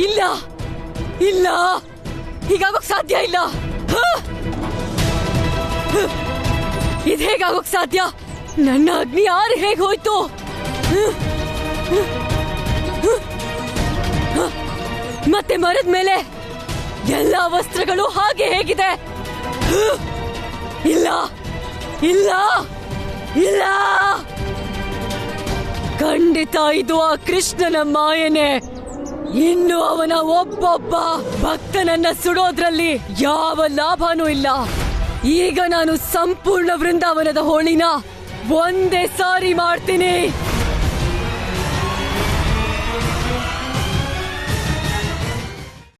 ಇಲ್ಲ ಇಲ್ಲ ಹೀಗಾಗೋಕ್ ಸಾಧ್ಯ ಇಲ್ಲ. ಇದು ಹೇಗಾಗೋಕ್ ಸಾಧ್ಯ? ನನ್ನ ಅಗ್ನಿ ಯಾರು ಹೇಗೆ ಹೋಯ್ತು? ಮತ್ತೆ ಮರದ ಮೇಲೆ ಎಲ್ಲಾ ವಸ್ತ್ರಗಳು ಹಾಗೆ ಹೇಗಿದೆ? ಇಲ್ಲ ಇಲ್ಲ ಇಲ್ಲ ಖಂಡಿತ ಇದು ಆ ಕೃಷ್ಣನ ಮಾಯನೆ. ಇನ್ನು ಅವನ ಒಬ್ಬೊಬ್ಬ ಭಕ್ತನನ್ನ ಸುಡೋದ್ರಲ್ಲಿ ಯಾವ ಲಾಭನೂ ಇಲ್ಲ. ಈಗ ನಾನು ಸಂಪೂರ್ಣ ವೃಂದಾವನದ ಹೋಳಿನ ಒಂದೇ ಸಾರಿ ಮಾಡ್ತೀನಿ.